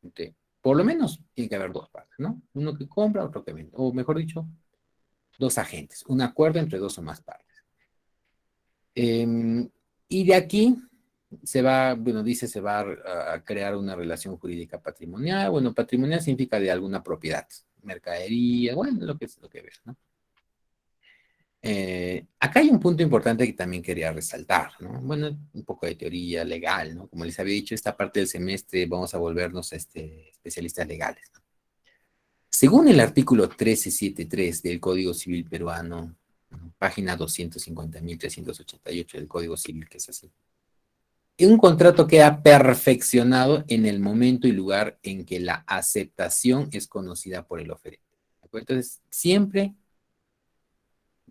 ¿Okay? Por lo menos tiene que haber dos partes, ¿no? Uno que compra, otro que vende. O mejor dicho, dos agentes. Un acuerdo entre dos o más partes. Y de aquí dice se va a crear una relación jurídica patrimonial. Bueno, patrimonial significa de alguna propiedad, mercadería, bueno, lo que ves, ¿no? Acá hay un punto importante que también quería resaltar, ¿no? Bueno, un poco de teoría legal, ¿no? Como les había dicho, esta parte del semestre vamos a volvernos especialistas legales, ¿no? Según el artículo 1373 del Código Civil peruano, ¿no? Página 250.388 del Código Civil, que es así. Un contrato queda perfeccionado en el momento y lugar en que la aceptación es conocida por el oferente. Entonces, siempre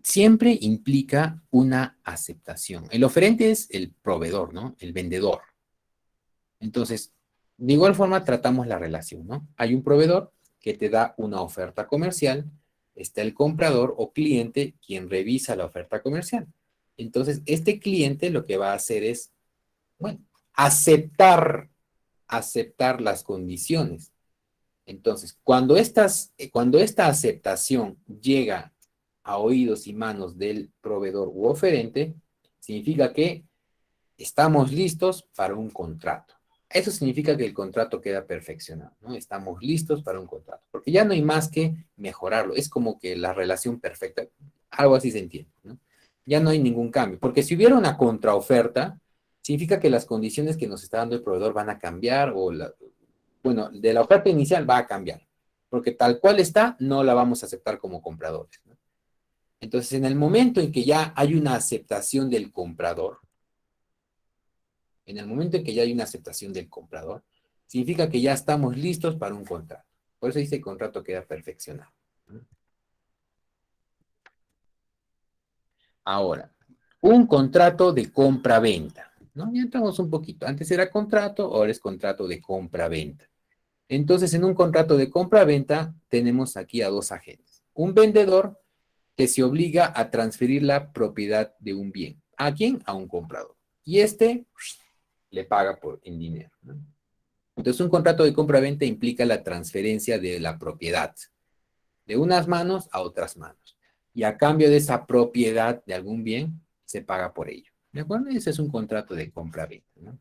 siempre implica una aceptación. El oferente es el proveedor, ¿no? El vendedor. Entonces, de igual forma tratamos la relación, ¿no? Hay un proveedor que te da una oferta comercial, está el comprador o cliente quien revisa la oferta comercial. Entonces, este cliente lo que va a hacer es, bueno, aceptar las condiciones. Entonces, cuando esta aceptación llega a oídos y manos del proveedor u oferente, significa que estamos listos para un contrato. Eso significa que el contrato queda perfeccionado, ¿no? Estamos listos para un contrato, porque ya no hay más que mejorarlo. Es como que la relación perfecta, algo así se entiende, ¿no? Ya no hay ningún cambio, porque si hubiera una contraoferta, significa que las condiciones que nos está dando el proveedor van a cambiar bueno, de la oferta inicial va a cambiar, porque tal cual está, no la vamos a aceptar como compradores, ¿no? Entonces, en el momento en que ya hay una aceptación del comprador, en el momento en que ya hay una aceptación del comprador, significa que ya estamos listos para un contrato. Por eso dice el contrato queda perfeccionado. Ahora, un contrato de compra-venta, ¿no? Ya entramos un poquito. Antes era contrato, ahora es contrato de compra-venta. Entonces, en un contrato de compra-venta tenemos aquí a dos agentes. Un vendedor que se obliga a transferir la propiedad de un bien. ¿A quién? A un comprador. Y este le paga en dinero, ¿no? Entonces, un contrato de compra-venta implica la transferencia de la propiedad de unas manos a otras manos. Y a cambio de esa propiedad de algún bien, se paga por ello. ¿De acuerdo? Ese es un contrato de compra-venta, ¿no?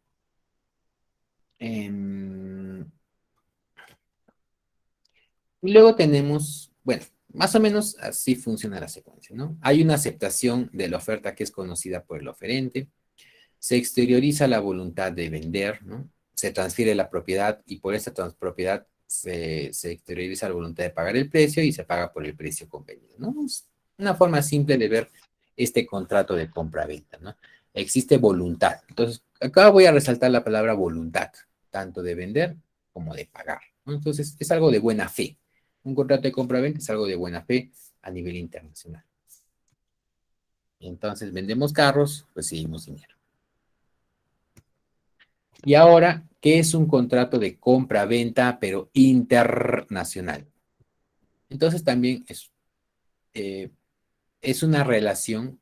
Y luego tenemos, bueno, más o menos así funciona la secuencia, ¿no? Hay una aceptación de la oferta que es conocida por el oferente, se exterioriza la voluntad de vender, ¿no? Se transfiere la propiedad y por esa propiedad se exterioriza la voluntad de pagar el precio y se paga por el precio convenido, ¿no? Es una forma simple de ver este contrato de compra-venta, ¿no? Existe voluntad. Entonces, acá voy a resaltar la palabra voluntad, tanto de vender como de pagar, ¿no? Entonces, es algo de buena fe. Un contrato de compra-venta es algo de buena fe a nivel internacional. Entonces, vendemos carros, recibimos dinero. Y ahora, ¿qué es un contrato de compra-venta, pero internacional? Entonces también es una relación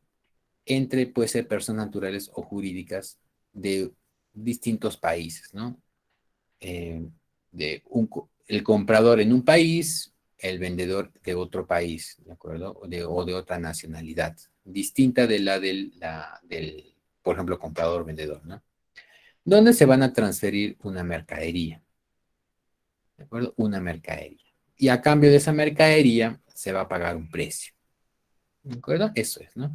entre, puede ser, personas naturales o jurídicas de distintos países, ¿no? Eh, el comprador en un país, el vendedor de otro país, ¿de acuerdo? O de otra nacionalidad, distinta de del, por ejemplo, comprador-vendedor, ¿no? ¿Dónde se van a transferir una mercadería? ¿De acuerdo? Una mercadería. Y a cambio de esa mercadería se va a pagar un precio. ¿De acuerdo? Eso es, ¿no?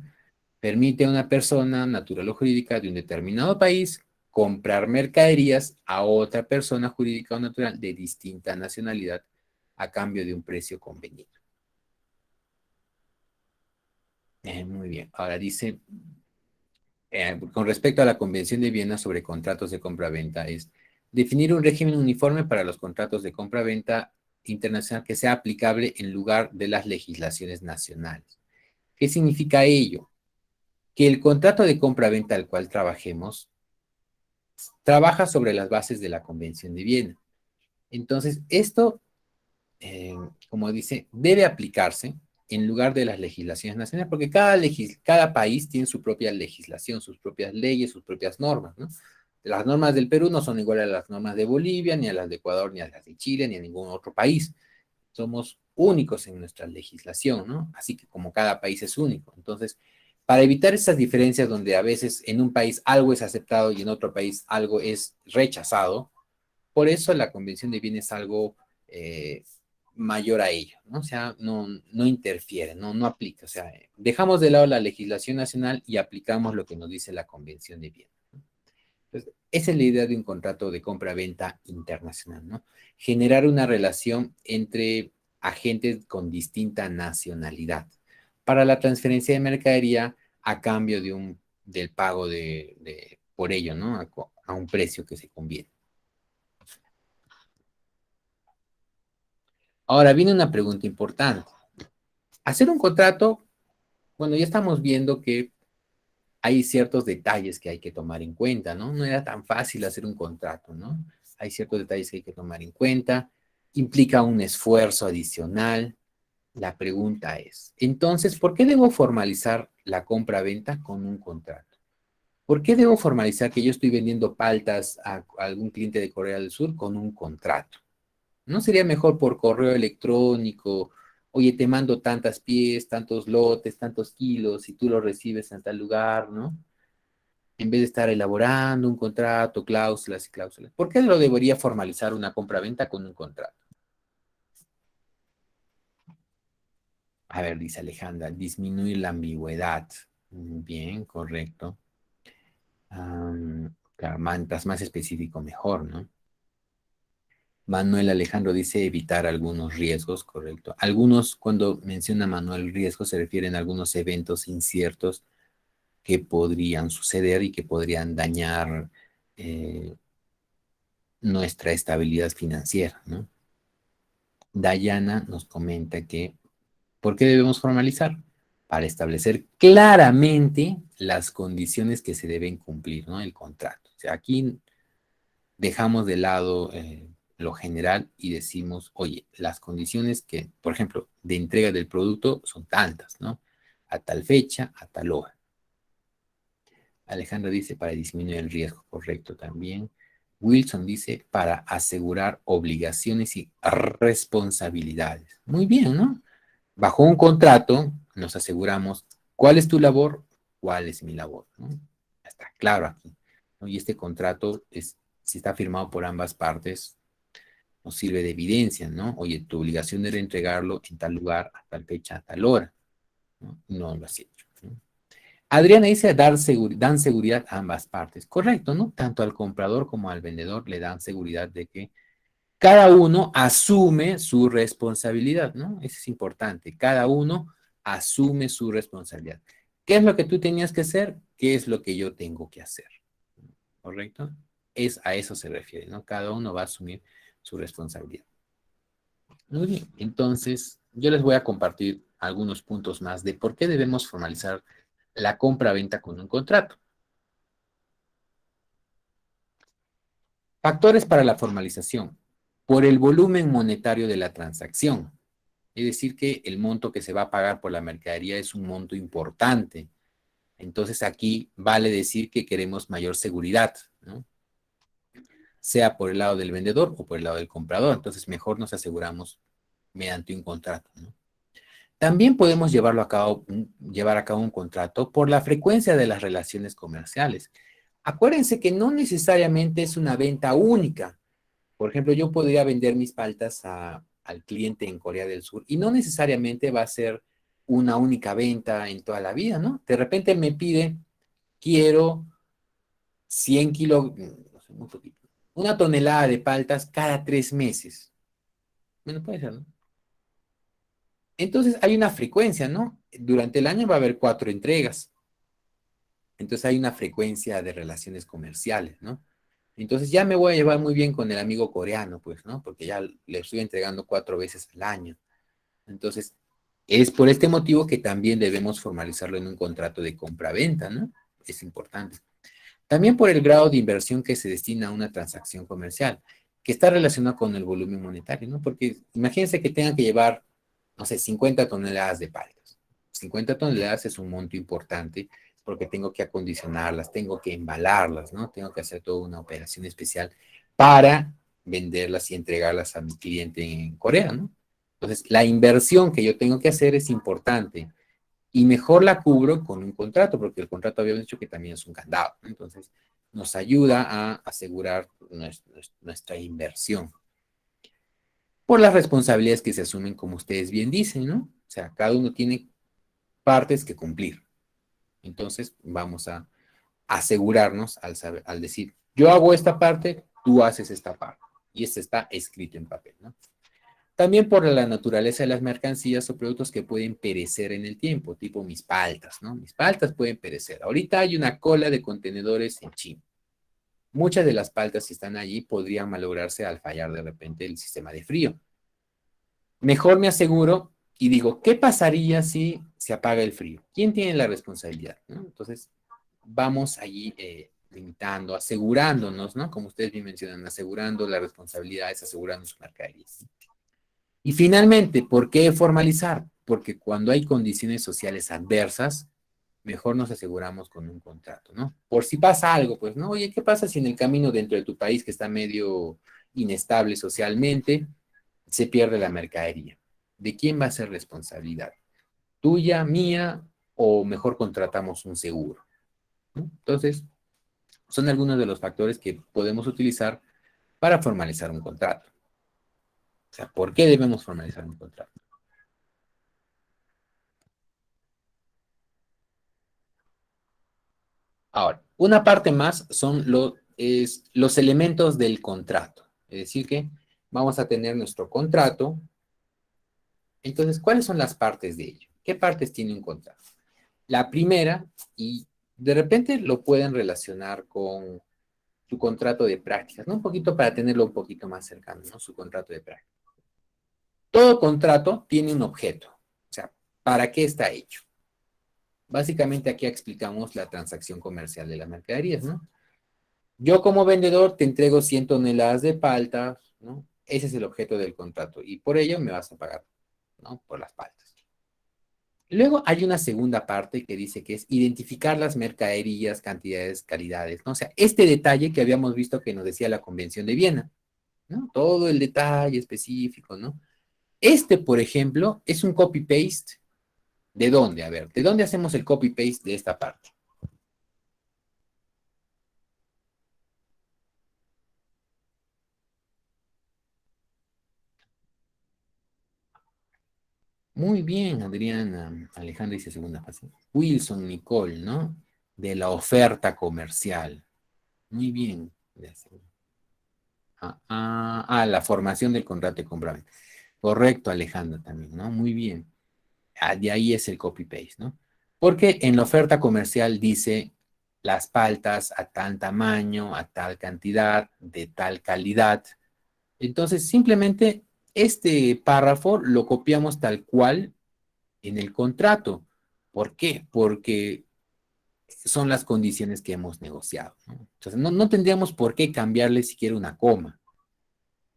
Permite a una persona natural o jurídica de un determinado país comprar mercaderías a otra persona jurídica o natural de distinta nacionalidad a cambio de un precio convenido. Muy bien. Ahora dice, con respecto a la Convención de Viena sobre contratos de compra-venta, es definir un régimen uniforme para los contratos de compra-venta internacional que sea aplicable en lugar de las legislaciones nacionales. ¿Qué significa ello? Que el contrato de compra-venta al cual trabajemos trabaja sobre las bases de la Convención de Viena. Entonces, esto, como dice, debe aplicarse en lugar de las legislaciones nacionales, porque cada país tiene su propia legislación, sus propias leyes, sus propias normas, ¿no? Las normas del Perú no son iguales a las normas de Bolivia, ni a las de Ecuador, ni a las de Chile, ni a ningún otro país. Somos únicos en nuestra legislación, ¿no? Así que como cada país es único. Entonces, para evitar esas diferencias donde a veces en un país algo es aceptado y en otro país algo es rechazado, por eso la Convención de Viena es algo mayor a ello, ¿no? O sea, no interfiere, no aplica. O sea, dejamos de lado la legislación nacional y aplicamos lo que nos dice la Convención de Viena. Entonces, esa es la idea de un contrato de compra-venta internacional, ¿no? Generar una relación entre agentes con distinta nacionalidad para la transferencia de mercadería a cambio del pago por ello, ¿no? A un precio que se conviene. Ahora viene una pregunta importante. Hacer un contrato Bueno, ya estamos viendo que hay ciertos detalles que hay que tomar en cuenta, ¿no? No era tan fácil hacer un contrato, ¿no? Hay ciertos detalles que hay que tomar en cuenta, implica un esfuerzo adicional. La pregunta es, entonces, ¿por qué debo formalizar la compra-venta con un contrato? ¿Por qué debo formalizar que yo estoy vendiendo paltas a algún cliente de Corea del Sur con un contrato? ¿No sería mejor por correo electrónico? Oye, te mando tantas piezas, tantos lotes, tantos kilos, y tú los recibes en tal lugar, ¿no? En vez de estar elaborando un contrato, cláusulas y cláusulas. ¿Por qué lo debería formalizar una compra-venta con un contrato? A ver, dice Alejandra, disminuir la ambigüedad. Bien, correcto. Claro, mientras más específico, mejor, ¿no? Manuel Alejandro dice evitar algunos riesgos, correcto. Algunos, cuando menciona Manuel riesgos, se refieren a algunos eventos inciertos que podrían suceder y que podrían dañar nuestra estabilidad financiera, ¿no? Dayana nos comenta que, ¿por qué debemos formalizar? Para establecer claramente las condiciones que se deben cumplir, ¿no? El contrato. O sea, aquí dejamos de lado lo general y decimos, oye, las condiciones que, por ejemplo, de entrega del producto son tantas, ¿no? A tal fecha, a tal hora. Alejandra dice para disminuir el riesgo, correcto también. Wilson dice para asegurar obligaciones y responsabilidades. Muy bien, ¿no? Bajo un contrato nos aseguramos cuál es tu labor, cuál es mi labor, ¿no? Está claro aquí, ¿no? Y este contrato es, si está firmado por ambas partes, nos sirve de evidencia, ¿no? Oye, tu obligación era entregarlo en tal lugar, a tal fecha, a tal hora, ¿no? No lo has hecho, ¿no? Adriana dice dan seguridad a ambas partes. Correcto, ¿no? Tanto al comprador como al vendedor le dan seguridad de que cada uno asume su responsabilidad, ¿no? Eso es importante. Cada uno asume su responsabilidad. ¿Qué es lo que tú tenías que hacer? ¿Qué es lo que yo tengo que hacer? ¿Correcto? A eso se refiere, ¿no? Cada uno va a asumir su responsabilidad. Muy bien, entonces yo les voy a compartir algunos puntos más de por qué debemos formalizar la compra-venta con un contrato. Factores para la formalización. Por el volumen monetario de la transacción. Es decir, que el monto que se va a pagar por la mercadería es un monto importante. Entonces aquí vale decir que queremos mayor seguridad, ¿no? Sea por el lado del vendedor o por el lado del comprador. Entonces mejor nos aseguramos mediante un contrato, ¿no? También podemos llevar a cabo un contrato por la frecuencia de las relaciones comerciales. Acuérdense que no necesariamente es una venta única. Por ejemplo, yo podría vender mis paltas al cliente en Corea del Sur y no necesariamente va a ser una única venta en toda la vida, ¿no? De repente me pide, quiero 100 kilos, no sé, muy poquito, una tonelada de paltas cada 3 meses. Bueno, puede ser, ¿no? Entonces hay una frecuencia, ¿no? Durante el año va a haber 4 entregas. Entonces hay una frecuencia de relaciones comerciales, ¿no? Entonces ya me voy a llevar muy bien con el amigo coreano, pues, ¿no? Porque ya le estoy entregando 4 veces al año. Entonces, es por este motivo que también debemos formalizarlo en un contrato de compra-venta, ¿no? Es importante. También por el grado de inversión que se destina a una transacción comercial, que está relacionado con el volumen monetario, ¿no? Porque imagínense que tengan que llevar, no sé, 50 toneladas de paltas. 50 toneladas es un monto importante porque tengo que acondicionarlas, tengo que embalarlas, ¿no? Tengo que hacer toda una operación especial para venderlas y entregarlas a mi cliente en Corea, ¿no? Entonces, la inversión que yo tengo que hacer es importante y mejor la cubro con un contrato, porque el contrato habíamos dicho que también es un candado, ¿no? Entonces, nos ayuda a asegurar nuestra inversión por las responsabilidades que se asumen, como ustedes bien dicen, ¿no? O sea, cada uno tiene partes que cumplir. Entonces, vamos a asegurarnos al decir, yo hago esta parte, tú haces esta parte. Y esto está escrito en papel, ¿no? También por la naturaleza de las mercancías o productos que pueden perecer en el tiempo, tipo mis paltas, ¿no? Mis paltas pueden perecer. Ahorita hay una cola de contenedores en China. Muchas de las paltas que están allí podrían malograrse al fallar de repente el sistema de frío. Mejor me aseguro y digo, ¿qué pasaría si se apaga el frío? ¿Quién tiene la responsabilidad? ¿No? Entonces, vamos allí limitando, asegurándonos, ¿no? Como ustedes bien mencionan, asegurando las responsabilidades, asegurando sus mercaderías. Y finalmente, ¿por qué formalizar? Porque cuando hay condiciones sociales adversas, mejor nos aseguramos con un contrato, ¿no? Por si pasa algo, pues, ¿no? Oye, ¿qué pasa si en el camino dentro de tu país, que está medio inestable socialmente, se pierde la mercadería? ¿De quién va a ser responsabilidad? ¿Tuya, mía, o mejor contratamos un seguro? ¿No? Entonces, son algunos de los factores que podemos utilizar para formalizar un contrato. O sea, ¿por qué debemos formalizar un contrato? Ahora, una parte más son los elementos del contrato. Es decir, que vamos a tener nuestro contrato. Entonces, ¿cuáles son las partes de ello? ¿Qué partes tiene un contrato? La primera, y de repente lo pueden relacionar con su contrato de prácticas, ¿no? Un poquito para tenerlo un poquito más cercano, ¿no? Su contrato de prácticas. Todo contrato tiene un objeto. O sea, ¿para qué está hecho? Básicamente aquí explicamos la transacción comercial de las mercaderías, ¿no? Yo como vendedor te entrego 100 toneladas de palta, ¿no? Ese es el objeto del contrato y por ello me vas a pagar, ¿no? Por las paltas. Luego hay una segunda parte que dice que es identificar las mercaderías, cantidades, calidades, ¿no? O sea, este detalle que habíamos visto que nos decía la Convención de Viena, ¿no? Todo el detalle específico, ¿no? Este, por ejemplo, es un copy-paste. ¿De dónde? A ver, ¿de dónde hacemos el copy-paste de esta parte? Muy bien, Adriana. Alejandra dice segunda fase. Wilson, Nicole, ¿no? De la oferta comercial. Muy bien. La formación del contrato de compraventa. Correcto, Alejandra también, ¿no? Muy bien. De ahí es el copy-paste, ¿no? Porque en la oferta comercial dice las paltas a tal tamaño, a tal cantidad, de tal calidad. Entonces, simplemente este párrafo lo copiamos tal cual en el contrato. ¿Por qué? Porque son las condiciones que hemos negociado, ¿no? Entonces, no tendríamos por qué cambiarle siquiera una coma,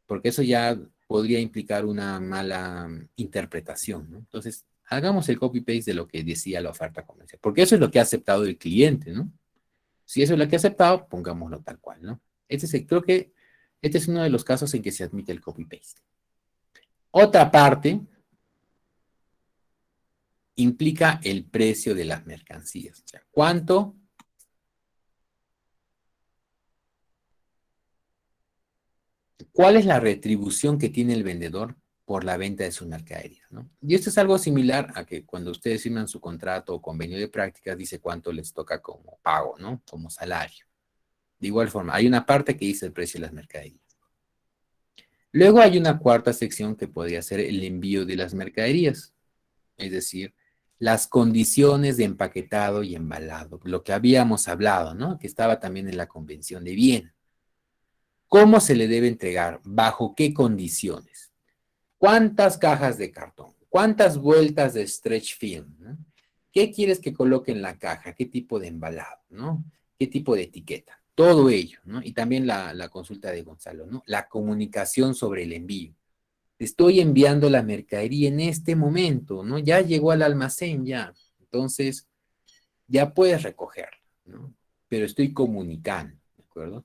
porque eso ya podría implicar una mala interpretación, ¿no? Entonces, hagamos el copy-paste de lo que decía la oferta comercial, porque eso es lo que ha aceptado el cliente, ¿no? Si eso es lo que ha aceptado, pongámoslo tal cual, ¿no? Creo que este es uno de los casos en que se admite el copy-paste. Otra parte implica el precio de las mercancías. O sea, ¿cuál es la retribución que tiene el vendedor por la venta de su mercadería, ¿no? Y esto es algo similar a que cuando ustedes firman su contrato o convenio de prácticas, dice cuánto les toca como pago, ¿no? Como salario. De igual forma, hay una parte que dice el precio de las mercaderías. Luego hay una cuarta sección que podría ser el envío de las mercaderías, es decir, las condiciones de empaquetado y embalado, lo que habíamos hablado, ¿no? Que estaba también en la Convención de Viena. ¿Cómo se le debe entregar? ¿Bajo qué condiciones? ¿Cuántas cajas de cartón? ¿Cuántas vueltas de stretch film? ¿No? ¿Qué quieres que coloque en la caja? ¿Qué tipo de embalado? ¿No? ¿Qué tipo de etiqueta? Todo ello, ¿no? Y también la consulta de Gonzalo, ¿no? La comunicación sobre el envío. Estoy enviando la mercadería en este momento, ¿no? Ya llegó al almacén, ya. Entonces, ya puedes recogerla, ¿no? Pero estoy comunicando, ¿de acuerdo?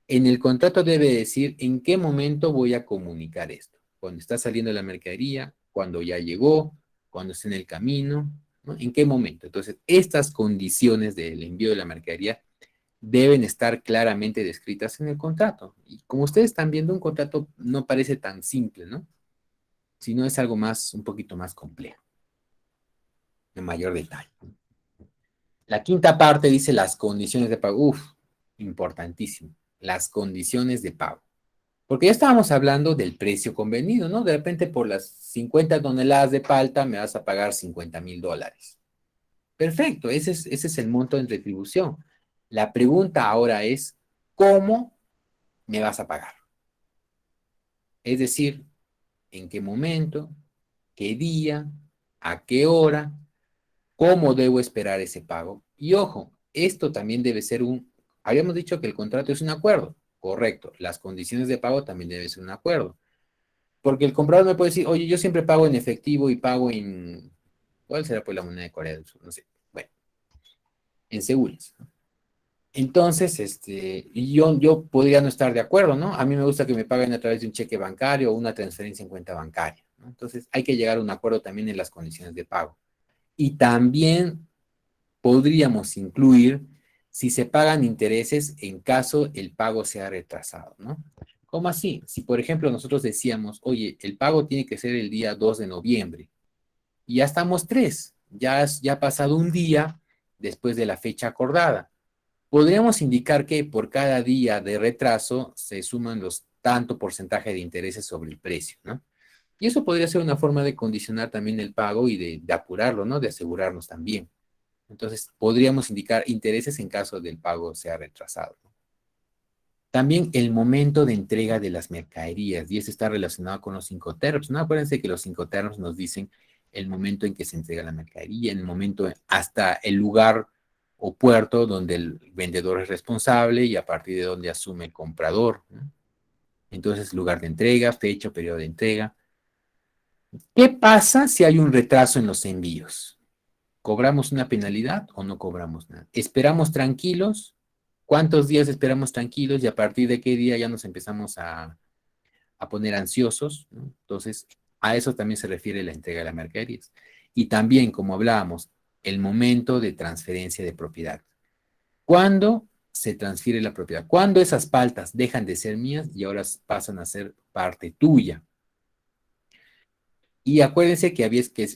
En el contrato debe decir en qué momento voy a comunicar esto. Cuando está saliendo la mercadería, cuando ya llegó, cuando está en el camino, ¿no? ¿En qué momento? Entonces, estas condiciones del envío de la mercadería deben estar claramente descritas en el contrato. Y como ustedes están viendo, un contrato no parece tan simple, ¿no? Sino es algo más, un poquito más complejo, de mayor detalle. La quinta parte dice las condiciones de pago. Uf, importantísimo. Las condiciones de pago. Porque ya estábamos hablando del precio convenido, ¿no? De repente por las 50 toneladas de palta me vas a pagar $50,000. Perfecto, ese es el monto en retribución. La pregunta ahora es, ¿cómo me vas a pagar? Es decir, ¿en qué momento? qué día, a qué hora, cómo debo esperar ese pago. Y ojo, esto también debe ser habíamos dicho que el contrato es un acuerdo, correcto, las condiciones de pago también deben ser un acuerdo, porque el comprador me puede decir, oye, yo siempre pago en efectivo y pago en, ¿cuál será pues la moneda de Corea del Sur? No sé, bueno, en seguros. Entonces, yo podría no estar de acuerdo, ¿no? A mí me gusta que me paguen a través de un cheque bancario o una transferencia en cuenta bancaria, ¿no? Entonces, hay que llegar a un acuerdo también en las condiciones de pago. Y también podríamos incluir si se pagan intereses en caso el pago sea retrasado, ¿no? ¿Cómo así? Si, por ejemplo, nosotros decíamos, oye, el pago tiene que ser el día 2 de noviembre, y ya estamos 3, ya ha pasado un día después de la fecha acordada. Podríamos indicar que por cada día de retraso se suman los tanto porcentaje de intereses sobre el precio, ¿no? Y eso podría ser una forma de condicionar también el pago y de apurarlo, ¿no? De asegurarnos también. Entonces, podríamos indicar intereses en caso del pago sea retrasado. También el momento de entrega de las mercaderías, y eso está relacionado con los Incoterms, ¿no? Acuérdense que los Incoterms nos dicen el momento en que se entrega la mercadería, el momento hasta el lugar o puerto donde el vendedor es responsable y a partir de donde asume el comprador, ¿no? Entonces, lugar de entrega, fecha, periodo de entrega. ¿Qué pasa si hay un retraso en los envíos? ¿Cobramos una penalidad o no cobramos nada? ¿Esperamos tranquilos? ¿Cuántos días esperamos tranquilos y a partir de qué día ya nos empezamos a poner ansiosos, ¿no? Entonces, a eso también se refiere la entrega de las mercaderías. Y también, como hablábamos, el momento de transferencia de propiedad. ¿Cuándo se transfiere la propiedad? ¿Cuándo esas paltas dejan de ser mías y ahora pasan a ser parte tuya? Y acuérdense que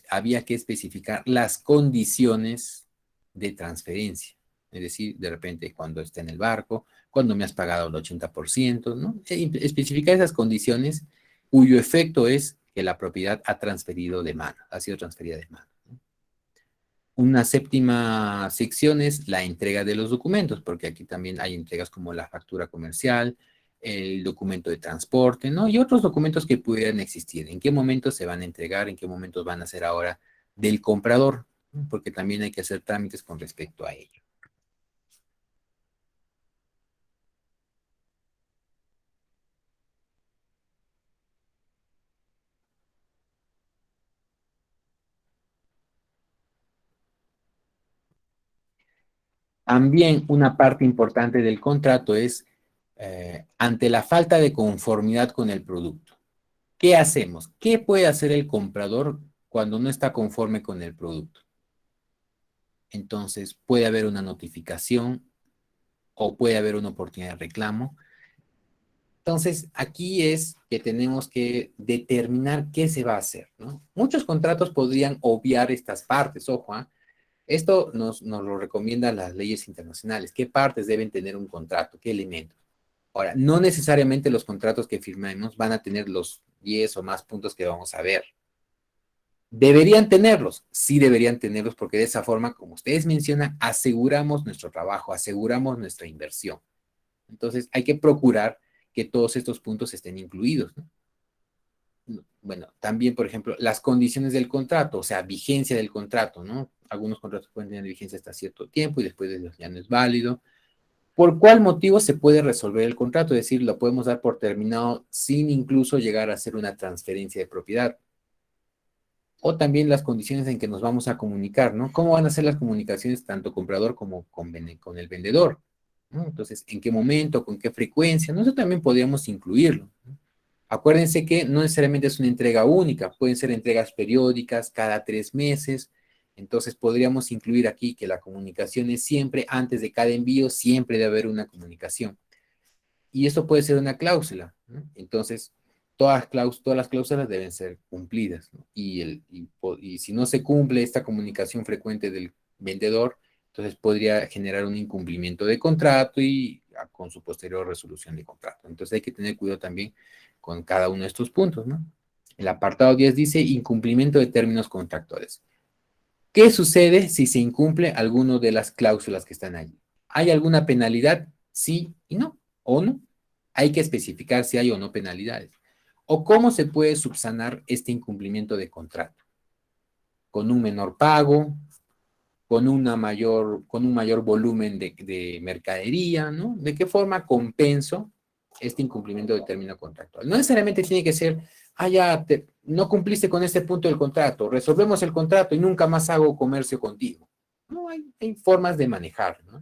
había que especificar las condiciones de transferencia. Es decir, de repente cuando está en el barco, cuando me has pagado el 80%, ¿no? Especificar esas condiciones cuyo efecto es que la propiedad ha sido transferida de mano. Una séptima sección es la entrega de los documentos, porque aquí también hay entregas como la factura comercial, el documento de transporte, ¿no? Y otros documentos que pudieran existir. ¿En qué momento se van a entregar? ¿En qué momentos van a ser ahora del comprador? ¿No? Porque también hay que hacer trámites con respecto a ello. También una parte importante del contrato es ante la falta de conformidad con el producto. ¿Qué hacemos? ¿Qué puede hacer el comprador cuando no está conforme con el producto? Entonces, puede haber una notificación o puede haber una oportunidad de reclamo. Entonces, aquí es que tenemos que determinar qué se va a hacer, ¿no? Muchos contratos podrían obviar estas partes, ojo, ¿eh? Esto nos lo recomiendan las leyes internacionales. ¿Qué partes deben tener un contrato? ¿Qué elementos? Ahora, no necesariamente los contratos que firmemos van a tener los 10 o más puntos que vamos a ver. ¿Deberían tenerlos? Sí deberían tenerlos porque de esa forma, como ustedes mencionan, aseguramos nuestro trabajo, aseguramos nuestra inversión. Entonces, hay que procurar que todos estos puntos estén incluidos, ¿no? Bueno, también, por ejemplo, las condiciones del contrato, o sea, vigencia del contrato, ¿no? Algunos contratos pueden tener vigencia hasta cierto tiempo y después de eso ya no es válido. ¿Por cuál motivo se puede resolver el contrato? Es decir, lo podemos dar por terminado sin incluso llegar a hacer una transferencia de propiedad. O también las condiciones en que nos vamos a comunicar, ¿no? ¿Cómo van a ser las comunicaciones tanto comprador como con el vendedor? ¿No? Entonces, ¿en qué momento, con qué frecuencia? ¿No? Eso también podríamos incluirlo, ¿no? Acuérdense que no necesariamente es una entrega única, pueden ser entregas periódicas cada 3 meses. Entonces, podríamos incluir aquí que la comunicación es siempre, antes de cada envío, siempre debe haber una comunicación. Y esto puede ser una cláusula, ¿no? Entonces, todas las cláusulas deben ser cumplidas, ¿no? Y si no se cumple esta comunicación frecuente del vendedor, entonces podría generar un incumplimiento de contrato y con su posterior resolución de contrato. Entonces hay que tener cuidado también con cada uno de estos puntos, ¿no? El apartado 10 dice incumplimiento de términos contractuales. ¿Qué sucede si se incumple alguno de las cláusulas que están allí? ¿Hay alguna penalidad? Sí y no, o no. Hay que especificar si hay o no penalidades. ¿O cómo se puede subsanar este incumplimiento de contrato? Con un menor pago, con un mayor volumen de mercadería, ¿no? ¿De qué forma compenso este incumplimiento del término contractual? No necesariamente tiene que ser, no cumpliste con este punto del contrato, resolvemos el contrato y nunca más hago comercio contigo. No, hay formas de manejar, ¿no?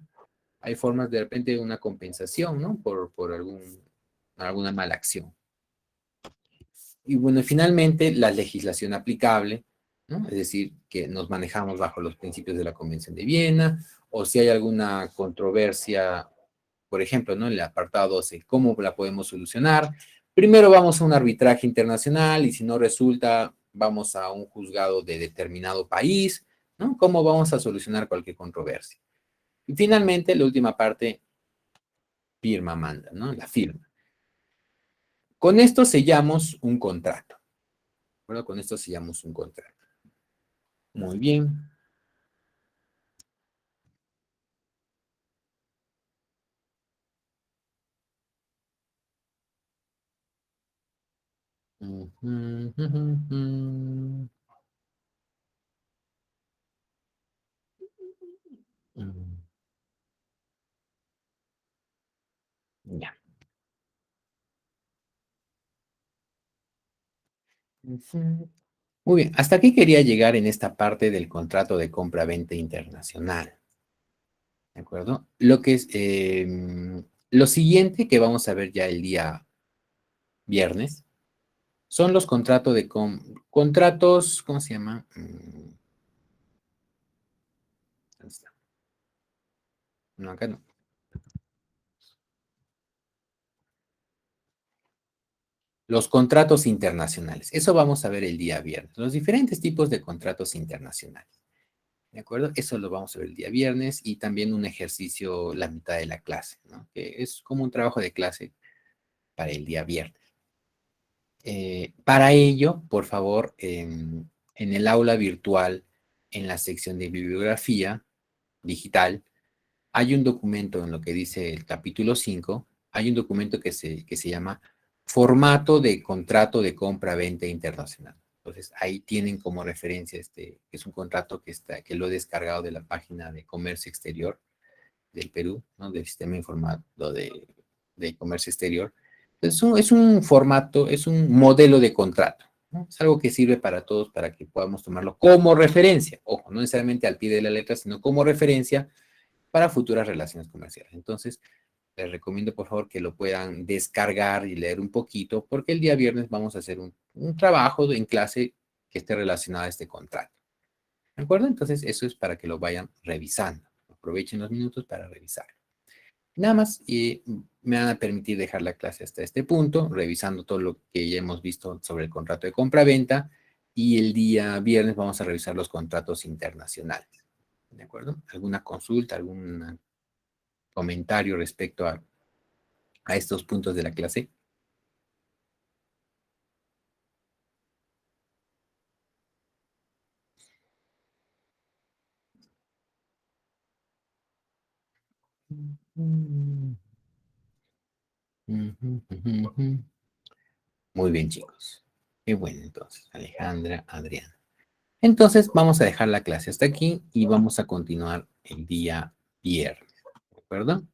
Hay formas de repente de una compensación, ¿no? Por alguna mala acción. Y bueno, finalmente, la legislación aplicable, ¿no? Es decir, que nos manejamos bajo los principios de la Convención de Viena, o si hay alguna controversia, por ejemplo, ¿no? En el apartado 12, ¿cómo la podemos solucionar? Primero vamos a un arbitraje internacional y si no resulta, vamos a un juzgado de determinado país, ¿no? ¿Cómo vamos a solucionar cualquier controversia? Y finalmente, la última parte, firma manda, ¿no? La firma. Con esto sellamos un contrato. Bueno, con esto sellamos un contrato. Muy bien. Ya. Muy bien, hasta aquí quería llegar en esta parte del contrato de compra-venta internacional. ¿De acuerdo? Lo siguiente que vamos a ver ya el día viernes son los contratos, ¿cómo se llama? ¿Dónde está? No, acá no. Los contratos internacionales. Eso vamos a ver el día viernes. Los diferentes tipos de contratos internacionales. ¿De acuerdo? Eso lo vamos a ver el día viernes y también un ejercicio la mitad de la clase, ¿no? Que es como un trabajo de clase para el día viernes. Para ello, por favor, en el aula virtual, en la sección de bibliografía digital, hay un documento en lo que dice el capítulo 5, hay un documento que se llama Formato de Contrato de Compra-Venta Internacional. Entonces, ahí tienen como referencia que es un contrato que lo he descargado de la página de Comercio Exterior del Perú, ¿no? Del Sistema Informado de Comercio Exterior. Es un formato, es un modelo de contrato, ¿no? Es algo que sirve para todos para que podamos tomarlo como referencia. Ojo, no necesariamente al pie de la letra, sino como referencia para futuras relaciones comerciales. Entonces, les recomiendo por favor que lo puedan descargar y leer un poquito, porque el día viernes vamos a hacer un trabajo en clase que esté relacionado a este contrato. ¿De acuerdo? Entonces, eso es para que lo vayan revisando. Aprovechen los minutos para revisar. Nada más, me van a permitir dejar la clase hasta este punto, revisando todo lo que ya hemos visto sobre el contrato de compra-venta, y el día viernes vamos a revisar los contratos internacionales. ¿De acuerdo? ¿Alguna consulta, algún comentario respecto a estos puntos de la clase? Muy bien, chicos. Qué bueno, entonces, Alejandra, Adrián. Entonces, vamos a dejar la clase hasta aquí y vamos a continuar el día viernes. ¿De acuerdo?